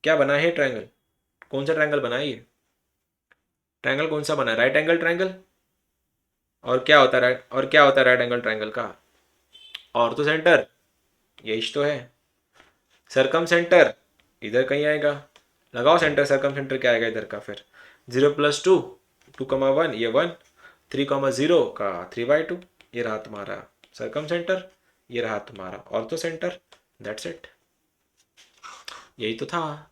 Speaker 1: क्या बना है ट्रायंगल? कौन सा ट्रायंगल बना है ये? ट्रायंगल कौन सा बना है? Right angle triangle. और क्या होता है राइट एंगल ट्रायंगल का? और तो सेंटर, यही तो है। सरकम सेंटर इधर कहीं आएगा। लगाओ सेंटर, सरकम सेंटर क्या आएगा इधर का फिर? 0+2, 2,1 ये 1, 3,0 का 3/2। ये रहा तुम्हारा सरकम सेंटर, ये रहा तुम्हारा ऑर्थो सेंटर। दैट्स इट, यही तो था।